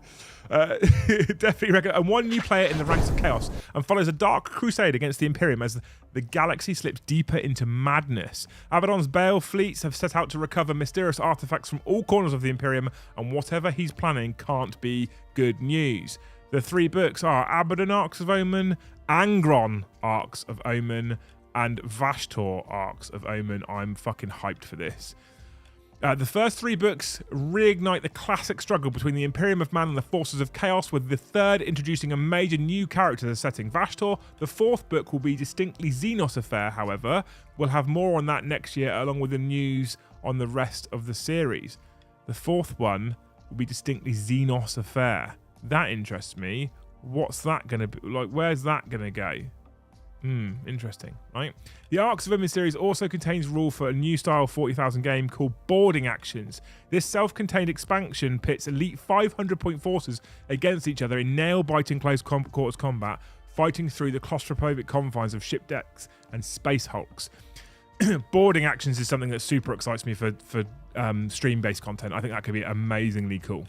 Definitely reckon. And 1 new player in the ranks of chaos, and follows a dark crusade against the Imperium as the galaxy slips deeper into madness. Abaddon's Bale fleets have set out to recover mysterious artifacts from all corners of the Imperium, and whatever he's planning can't be good news. The 3 books are Abaddon Arcs of Omen, Angron Arcs of Omen, and Vashtor Arcs of Omen. I'm fucking hyped for this. The first 3 books reignite the classic struggle between the Imperium of Man and the forces of chaos, with the 3rd introducing a major new character to the setting, Vashtor. The 4th book will be distinctly Xenos affair, however. We'll have more on that next year, along with the news on the rest of the series. The 4th one will be distinctly Xenos affair. That interests me. What's that going to be? Like, where's that going to go? Interesting, right? The Arcs of Omen series also contains rule for a new style 40,000 game called Boarding Actions. This self-contained expansion pits elite 500-point forces against each other in nail-biting close quarters combat, fighting through the claustrophobic confines of ship decks and space hulks. Boarding Actions is something that super excites me for stream-based content. I think that could be amazingly cool.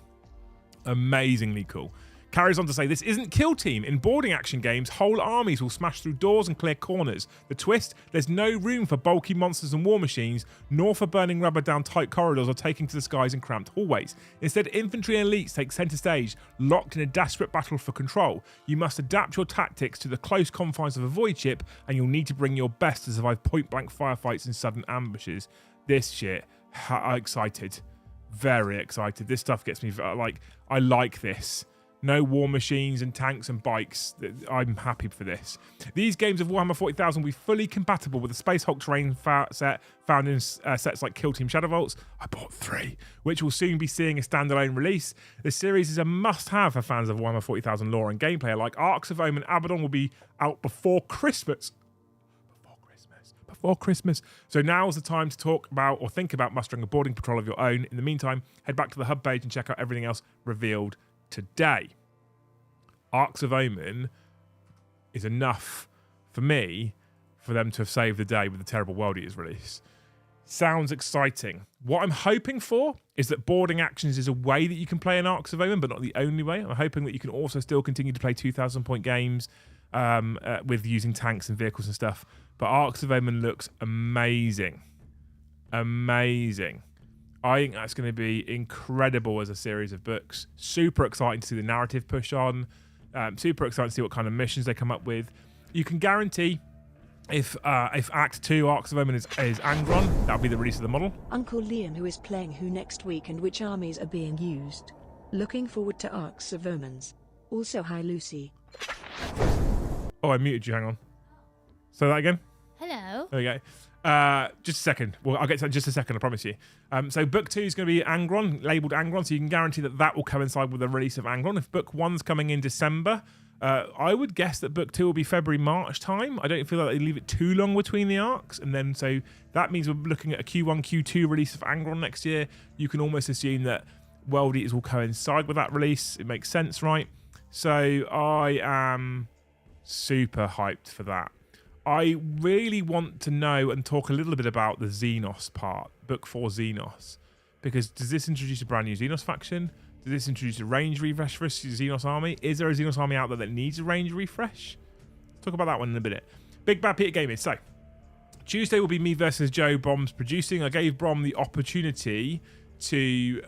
Amazingly cool. Carries on to say, this isn't Kill Team. In boarding action games, whole armies will smash through doors and clear corners. The twist, there's no room for bulky monsters and war machines, nor for burning rubber down tight corridors or taking to the skies in cramped hallways. Instead, infantry and elites take centre stage, locked in a desperate battle for control. You must adapt your tactics to the close confines of a void ship, and you'll need to bring your best to survive point-blank firefights and sudden ambushes. This shit, I'm excited. Very excited. This stuff gets me, like, I like this. No war machines and tanks and bikes. I'm happy for this. These games of Warhammer 40,000 will be fully compatible with the Space Hulk terrain set found in sets like Kill Team Shadow Vaults. I bought 3, which will soon be seeing a standalone release. This series is a must-have for fans of Warhammer 40,000 lore and gameplay. Like Arcs of Omen, Abaddon will be out before Christmas. Before Christmas. So now's the time to talk about or think about mustering a boarding patrol of your own. In the meantime, head back to the hub page and check out everything else revealed today. Arcs of Omen is enough for me for them to have saved the day with the terrible World Eaters release. Sounds exciting. What I'm hoping for is that boarding actions is a way that you can play an Arcs of Omen, but not the only way. I'm hoping that you can also still continue to play 2,000 point games with using tanks and vehicles and stuff. But Arcs of Omen looks amazing. Amazing. I think that's going to be incredible as a series of books. Super exciting to see the narrative push on. Super excited to see what kind of missions they come up with. You can guarantee if Act 2 Arcs of Omen is Angron, that'll be the release of the model. Uncle Liam, who is playing who next week and which armies are being used. Looking forward to Arcs of Omens. Also, hi Lucy. Oh, I muted you. Hang on. Say that again. Hello. There we go. Just a second. Well, I'll get to that in just a second, I promise you. So book 2 is going to be Angron, labelled Angron, so you can guarantee that will coincide with the release of Angron. If book 1's coming in December, I would guess that book 2 will be February, March time. I don't feel like they leave it too long between the arcs, and then so that means we're looking at a Q1, Q2 release of Angron next year. You can almost assume that World Eaters will coincide with that release. It makes sense, right? So I am super hyped for that. I really want to know and talk a little bit about the Xenos part, Book 4 Xenos. Because does this introduce a brand new Xenos faction? Does this introduce a range refresh for a Xenos army? Is there a Xenos army out there that needs a range refresh? Let's talk about that one in a minute. Big Bad Peter Gaming. So, Tuesday will be me versus Joe. Brom's producing. I gave Brom the opportunity to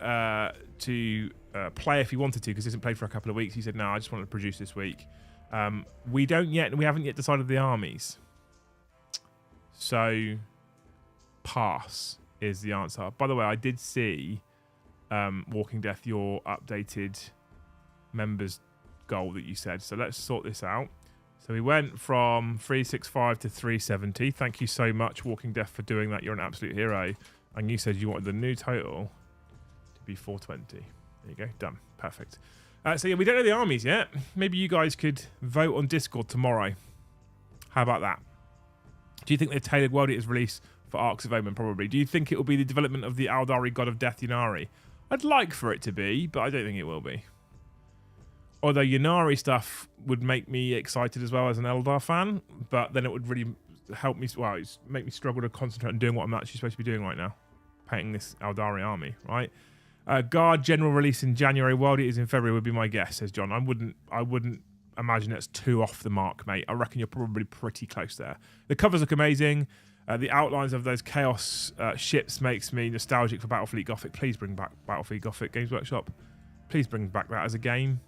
play if he wanted to, because he hasn't played for a couple of weeks. He said, no, I just want to produce this week. We haven't yet decided the armies. So pass is the answer. By the way, I did see Walking Death, your updated members goal that you said. So let's sort this out. So we went from 365 to 370. Thank you so much, Walking Death, for doing that. You're an absolute hero. And you said you wanted the new total to be 420. There you go. Done. Perfect. So yeah, we don't know the armies yet. Maybe you guys could vote on Discord tomorrow. How about that? Do you think the tailored world is released for Arcs of Omen? Probably. Do you think it will be the development of the Aldari God of Death Yunari? I'd like for it to be, but I don't think it will be. Although Yunari stuff would make me excited as well as an Eldar fan, but then it would really help me, well, it's make me struggle to concentrate on doing what I'm actually supposed to be doing right now. Painting this Aldari army, right? Guard General release in January, World Eaters in February would be my guess, says John. I wouldn't imagine it's too off the mark, mate. I reckon you're probably pretty close there. The covers look amazing. The outlines of those Chaos ships makes me nostalgic for Battlefleet Gothic. Please bring back Battlefleet Gothic, Games Workshop. Please bring back that as a game.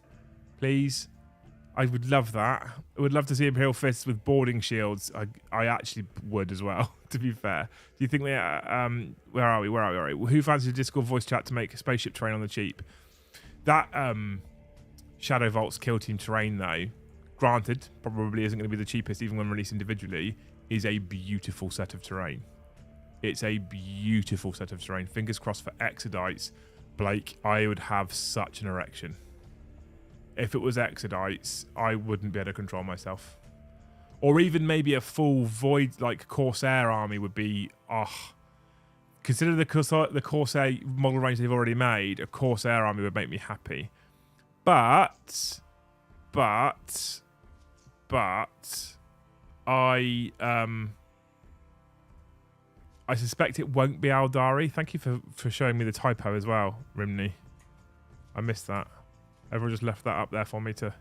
Please. I would love that. I would love to see Imperial Fists with boarding shields. I actually would as well, to be fair. Do you think they... Where are we? Who fancies a Discord voice chat to make a spaceship terrain on the cheap? That Shadow Vault's Kill Team terrain, though, granted, probably isn't going to be the cheapest even when released individually, is a beautiful set of terrain. It's a beautiful set of terrain. Fingers crossed for Exodites. Blake, I would have such an erection. If it was Exodites, I wouldn't be able to control myself. Or even maybe a full Void, like Corsair army would be, consider the Corsair model range they've already made, a Corsair army would make me happy. But I suspect it won't be Aldari. Thank you for showing me the typo as well, Rimney. I missed that. Everyone just left that up there for me to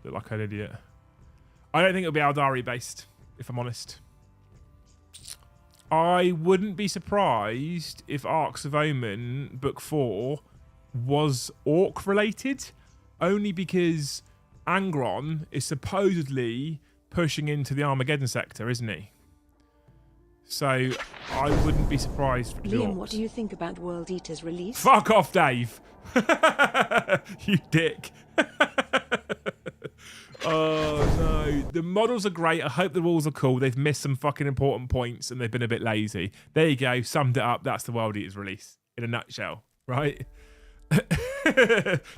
look like an idiot. I don't think it'll be Aldari based, if I'm honest. I wouldn't be surprised if Arcs of Omen Book 4 was Orc related, only because Angron is supposedly pushing into the Armageddon sector, isn't he? So I wouldn't be surprised. Liam, what do you think about World Eaters release? Fuck off, Dave. You dick. Oh no, the models are great. I hope the rules are cool. They've missed some fucking important points and they've been a bit lazy. There you go, summed it up. That's the World Eaters release in a nutshell, right?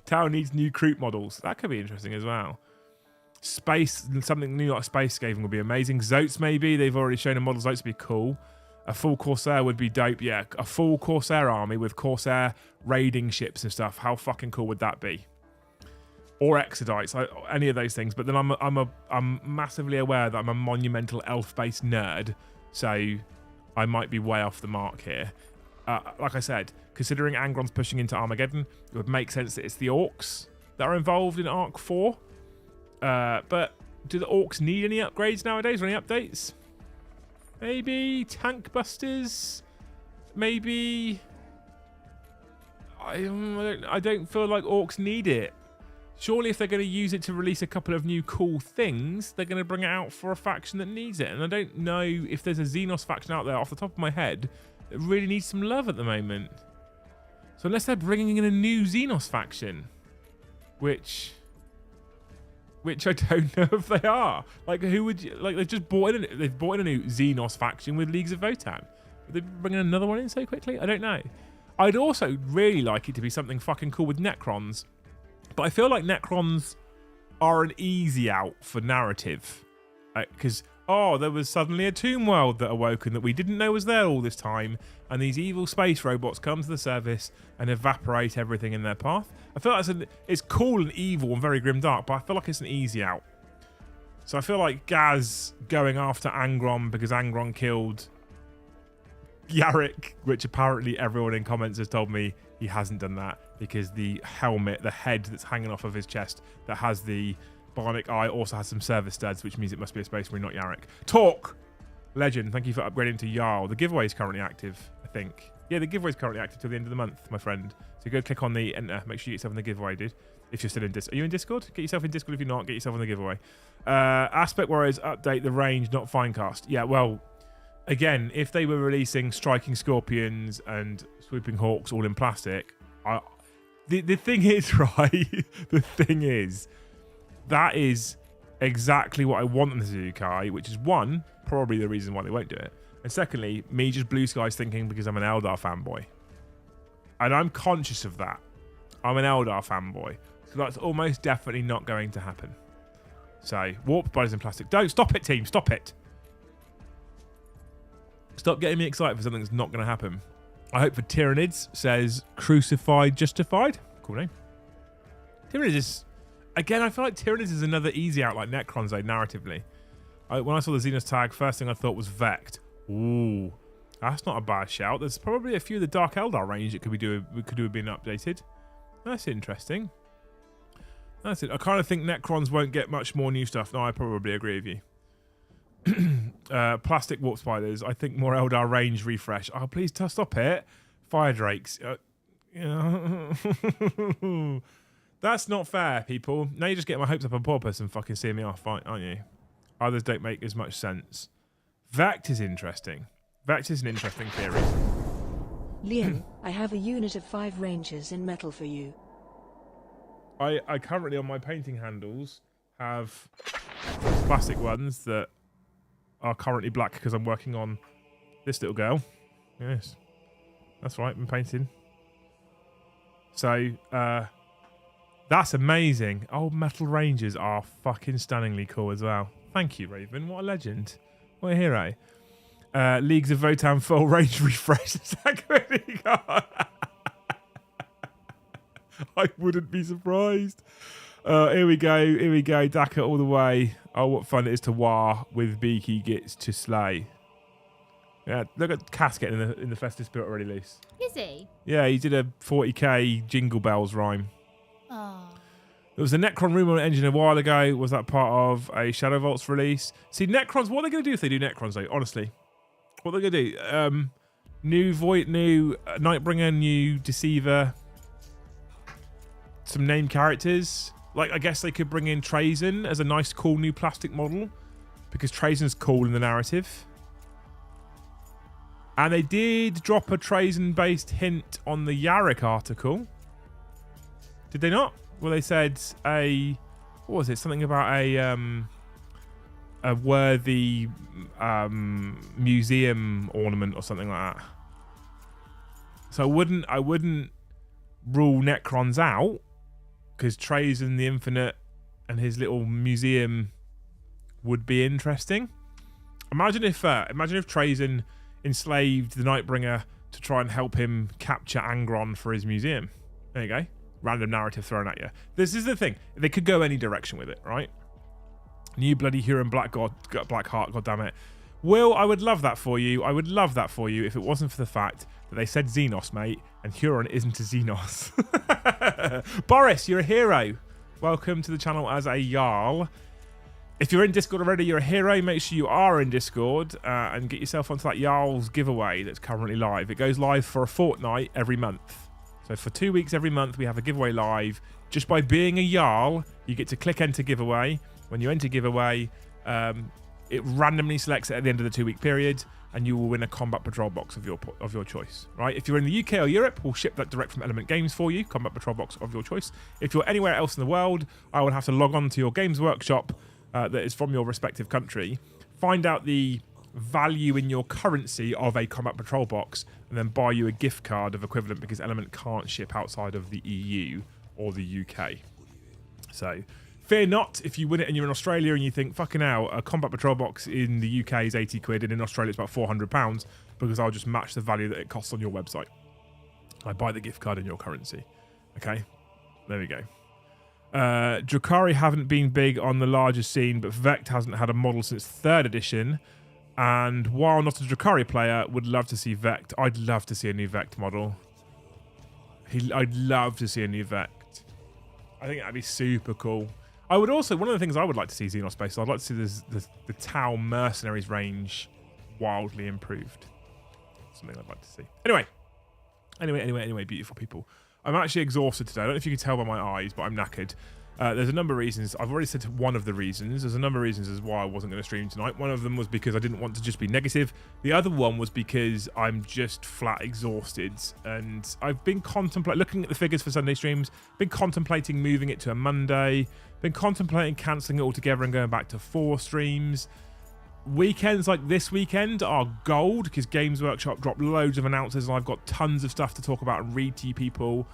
Town needs new Kroot models. That could be interesting as well. Space, something new like Space Scathing would be amazing. Zotes maybe, they've already shown a model. Zotes would be cool. A full Corsair would be dope. Yeah, a full Corsair army with Corsair raiding ships and stuff. How fucking cool would that be? Or Exodites, any of those things. But then I'm massively aware that I'm a monumental elf-based nerd, so I might be way off the mark here. Like I said, considering Angron's pushing into Armageddon, it would make sense that it's the Orcs that are involved in Arc 4. But do the Orcs need any upgrades nowadays or any updates? Maybe tank busters? Maybe... I don't feel like Orcs need it. Surely if they're going to use it to release a couple of new cool things, they're going to bring it out for a faction that needs it. And I don't know if there's a Xenos faction out there off the top of my head that really needs some love at the moment. So unless they're bringing in a new Xenos faction, which I don't know if they are. Like, who would you... Like, they've bought in a new Xenos faction with Leagues of Votan. Would they be bringing another one in so quickly? I don't know. I'd also really like it to be something fucking cool with Necrons. But I feel like Necrons are an easy out for narrative. Because, there was suddenly a tomb world that awoken that we didn't know was there all this time. And these evil space robots come to the surface and evaporate everything in their path. I feel like it's cool and evil and very grimdark, but I feel like it's an easy out. So I feel like Gaz going after Angron because Angron killed Yarrick, which apparently everyone in comments has told me he hasn't done that because the helmet, the head that's hanging off of his chest that has the bionic eye also has some service studs, which means it must be a Space Marine, not Yarrick. Talk! Legend, thank you for upgrading to Jarl. The giveaway is currently active, I think. Yeah, the giveaway is currently active till the end of the month, my friend. So go click on the enter. Make sure you get yourself in the giveaway, dude. If you're still in Discord. Are you in Discord? Get yourself in Discord. If you're not, get yourself on the giveaway. Aspect Warriors update the range, not Finecast. Yeah, well, again, if they were releasing Striking Scorpions and Swooping Hawks all in plastic, the thing is, right? The thing is, that is exactly what I want them to do, Kai, which is one, probably the reason why they won't do it. And secondly, me just blue skies thinking because I'm an Eldar fanboy. And I'm conscious of that. I'm an Eldar fanboy. So that's almost definitely not going to happen. So, warped bodies in plastic. Don't stop it, team. Stop it. Stop getting me excited for something that's not going to happen. I hope for Tyranids says crucified, justified. Cool name. Tyranids is... Again, I feel like Tyranids is another easy out like Necrons, though, narratively. When I saw the Xenos tag, first thing I thought was Vect. Ooh, that's not a bad shout. There's probably a few of the Dark Eldar range that could have been updated. That's interesting. That's it. I kind of think Necrons won't get much more new stuff. No, I probably agree with you. Plastic warp spiders. I think more Eldar range refresh. Oh, please stop it. Fire drakes. That's not fair, people. Now you're just getting my hopes up on Porpoise and fucking seeing me off, aren't you? Others don't make as much sense. Vect is interesting. Vect is an interesting theory. Liam, I have a unit of 5 rangers in metal for you. I currently on my painting handles have plastic ones that are currently black because I'm working on this little girl. Yes, that's right, I'm painting. So that's amazing. Old metal rangers are fucking stunningly cool as well. Thank you, Raven. What a legend. What a hero. Leagues of Votan full range refresh. Is that really good? I wouldn't be surprised. Here we go. Daka all the way. Oh, what fun it is to war with Beaky gets to slay. Yeah, look at Cass getting in the festive spirit already loose. Is he? Yeah, he did a 40k Jingle Bells rhyme. Oh. There was a Necron rumour engine a while ago. Was that part of a Shadow Vaults release? See, Necrons, what are they going to do if they do Necrons, though? Honestly. What are they going to do? New Void, new Nightbringer, new Deceiver. Some named characters. Like, I guess they could bring in Trazen as a nice, cool new plastic model. Because Trazen's cool in the narrative. And they did drop a Trazen-based hint on the Yarrick article. Did they not? Well, they said what was it? Something about a worthy museum ornament or something like that. So I wouldn't rule Necrons out because Trazen the Infinite and his little museum would be interesting. Imagine if Trazen enslaved the Nightbringer to try and help him capture Angron for his museum. There you go. Random narrative thrown at you. This is the thing. They could go any direction with it, right? New bloody Huron Black Heart, goddammit. Will, I would love that for you. I would love that for you if it wasn't for the fact that they said Xenos, mate, and Huron isn't a Xenos. Boris, you're a hero. Welcome to the channel as a Jarl. If you're in Discord already, you're a hero. Make sure you are in Discord and get yourself onto that Jarl's giveaway that's currently live. It goes live for a fortnight every month. So for 2 weeks every month, we have a giveaway live. Just by being a Jarl, you get to click enter giveaway. When you enter giveaway, it randomly selects it at the end of the 2-week period, and you will win a combat patrol box of your choice. Right? If you're in the UK or Europe, we'll ship that direct from Element Games for you, combat patrol box of your choice. If you're anywhere else in the world, I will have to log on to your Games Workshop that is from your respective country, find out the value in your currency of a combat patrol box, and then buy you a gift card of equivalent because Element can't ship outside of the EU or the UK. So fear not if you win it and you're in Australia and you think, fucking hell, a combat patrol box in the UK is 80 quid and in Australia it's about £400 because I'll just match the value that it costs on your website. I buy the gift card in your currency. Okay, there we go. Drukhari haven't been big on the larger scene, but Vect hasn't had a model since 3rd edition. And while not a Drukhari player, would love to see Vect. I'd love to see a new Vect model. I'd love to see a new Vect. I think that'd be super cool. I would also, one of the things I would like to see Xenos Space, I'd like to see the Tau Mercenaries range wildly improved. Something I'd like to see. Anyway, Anyway, beautiful people. I'm actually exhausted today. I don't know if you can tell by my eyes, but I'm knackered. There's a number of reasons. I've already said one of the reasons. There's a number of reasons as why I wasn't going to stream tonight. One of them was because I didn't want to just be negative. The other one was because I'm just flat exhausted. And I've been looking at the figures for Sunday streams, been contemplating moving it to a Monday, been contemplating cancelling it altogether and going back to 4 streams. Weekends like this weekend are gold because Games Workshop dropped loads of announcements and I've got tons of stuff to talk about and read to you people.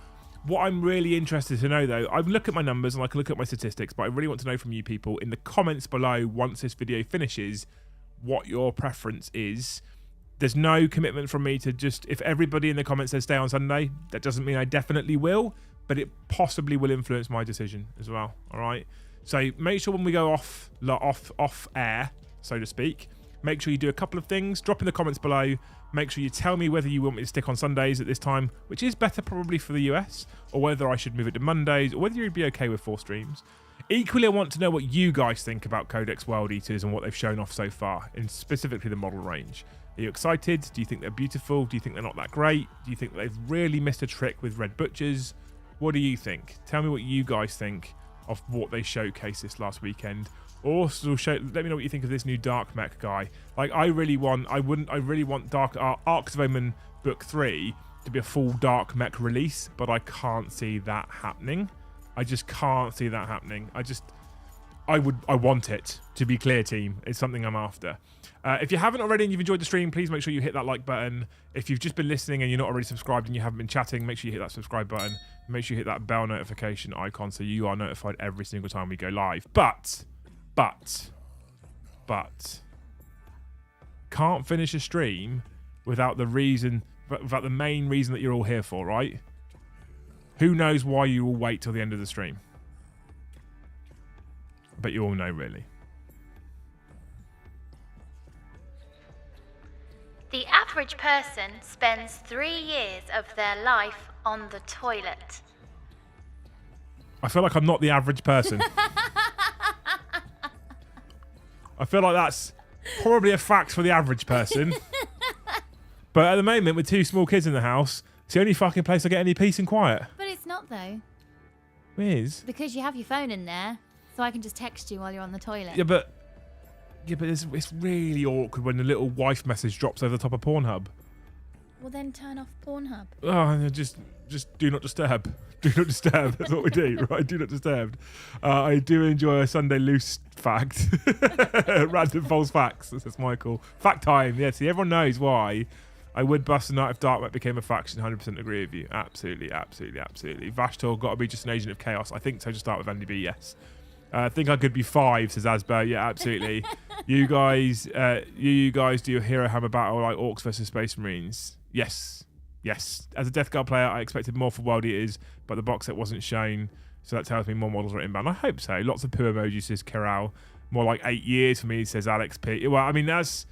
What I'm really interested to know, though, I look at my numbers and I can look at my statistics, but I really want to know from you people in the comments below once this video finishes what your preference is. There's no commitment from me to just, if everybody in the comments says stay on Sunday, that doesn't mean I definitely will, but it possibly will influence my decision as well, all right? So make sure when we go off air, so to speak, make sure you do a couple of things. Drop in the comments below. Make sure you tell me whether you want me to stick on Sundays at this time, which is better probably for the US, or whether I should move it to Mondays, or whether you'd be okay with 4 streams. Equally, I want to know what you guys think about Codex World Eaters and what they've shown off so far, and specifically the model range. Are you excited? Do you think they're beautiful? Do you think they're not that great? Do you think they've really missed a trick with Red Butchers? What do you think? Tell me what you guys think of what they showcased this last weekend. Also, let me know what you think of this new Dark Mech guy. Like, I really want Dark Arcs of Omen Book 3 to be a full Dark Mech release, but I can't see that happening. I just can't see that happening. I want it, to be clear, team. It's something I'm after. If you haven't already and you've enjoyed the stream, please make sure you hit that like button. If you've just been listening and you're not already subscribed and you haven't been chatting, make sure you hit that subscribe button. Make sure you hit that bell notification icon so you are notified every single time we go live. But can't finish a stream without the main reason that you're all here for, right? Who knows why you all wait till the end of the stream? But you all know, really. The average person spends 3 years of their life on the toilet. I feel like I'm not the average person. I feel like that's probably a fact for the average person. But at the moment, with 2 small kids in the house, it's the only fucking place I get any peace and quiet. But it's not, though. Is? Because you have your phone in there, so I can just text you while you're on the toilet. Yeah, but it's really awkward when the little wife message drops over the top of Pornhub. Well, then turn off Pornhub. Oh, just do not disturb. Do not disturb. That's what we do, right? Do not disturb. I do enjoy a Sunday loose fact. Random false facts. That's Michael. Fact time. Yeah, see, everyone knows why. I would bust a nut if Dark Mech became a faction. 100% agree with you. Absolutely. Vashtor got to be just an agent of chaos. I think so. To start with Andy B, yes. I think I could be 5, says Asbo. Yeah, absolutely. you guys do your hero hammer battle like Orcs versus Space Marines. Yes. As a Death Guard player, I expected more for World Eaters, but the box set wasn't shown, so that tells me more models are inbound. I hope so. Lots of poo emojis, says Kiral. More like 8 years for me, says Alex P. Well, I mean, that's...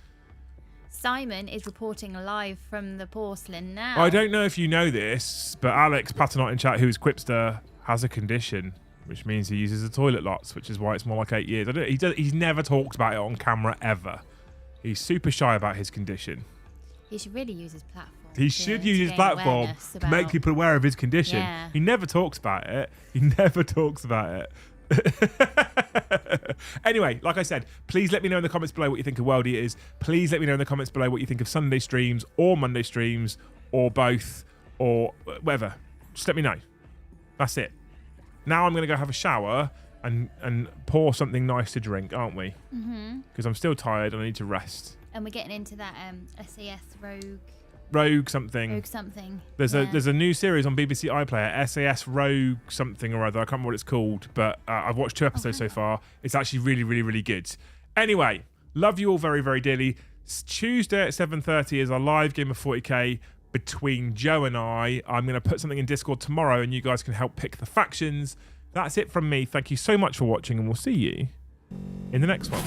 Simon is reporting live from the porcelain now. I don't know if you know this, but Alex Paternotte in chat, who is Quipster, has a condition, which means he uses the toilet lots, which is why it's more like 8 years. He's never talked about it on camera, ever. He's super shy about his condition. He should really use his platform. He should use his platform to make people aware of his condition. Yeah. He never talks about it. Anyway, like I said, please let me know in the comments below what you think of World Eaters. Please let me know in the comments below what you think of Sunday streams or Monday streams or both or whatever. Just let me know. That's it. Now I'm going to go have a shower and pour something nice to drink, aren't we? Because I'm still tired and I need to rest. And we're getting into that SAS Rogue something. There's a new series on BBC iPlayer, SAS Rogue something or other. I can't remember what it's called, but I've watched 2 episodes so far. It's actually really, really, really good. Anyway, love you all very, very dearly. Tuesday at 7:30 is our live game of 40k between Joe and I. I'm going to put something in Discord tomorrow, and you guys can help pick the factions. That's it from me. Thank you so much for watching, and we'll see you in the next one.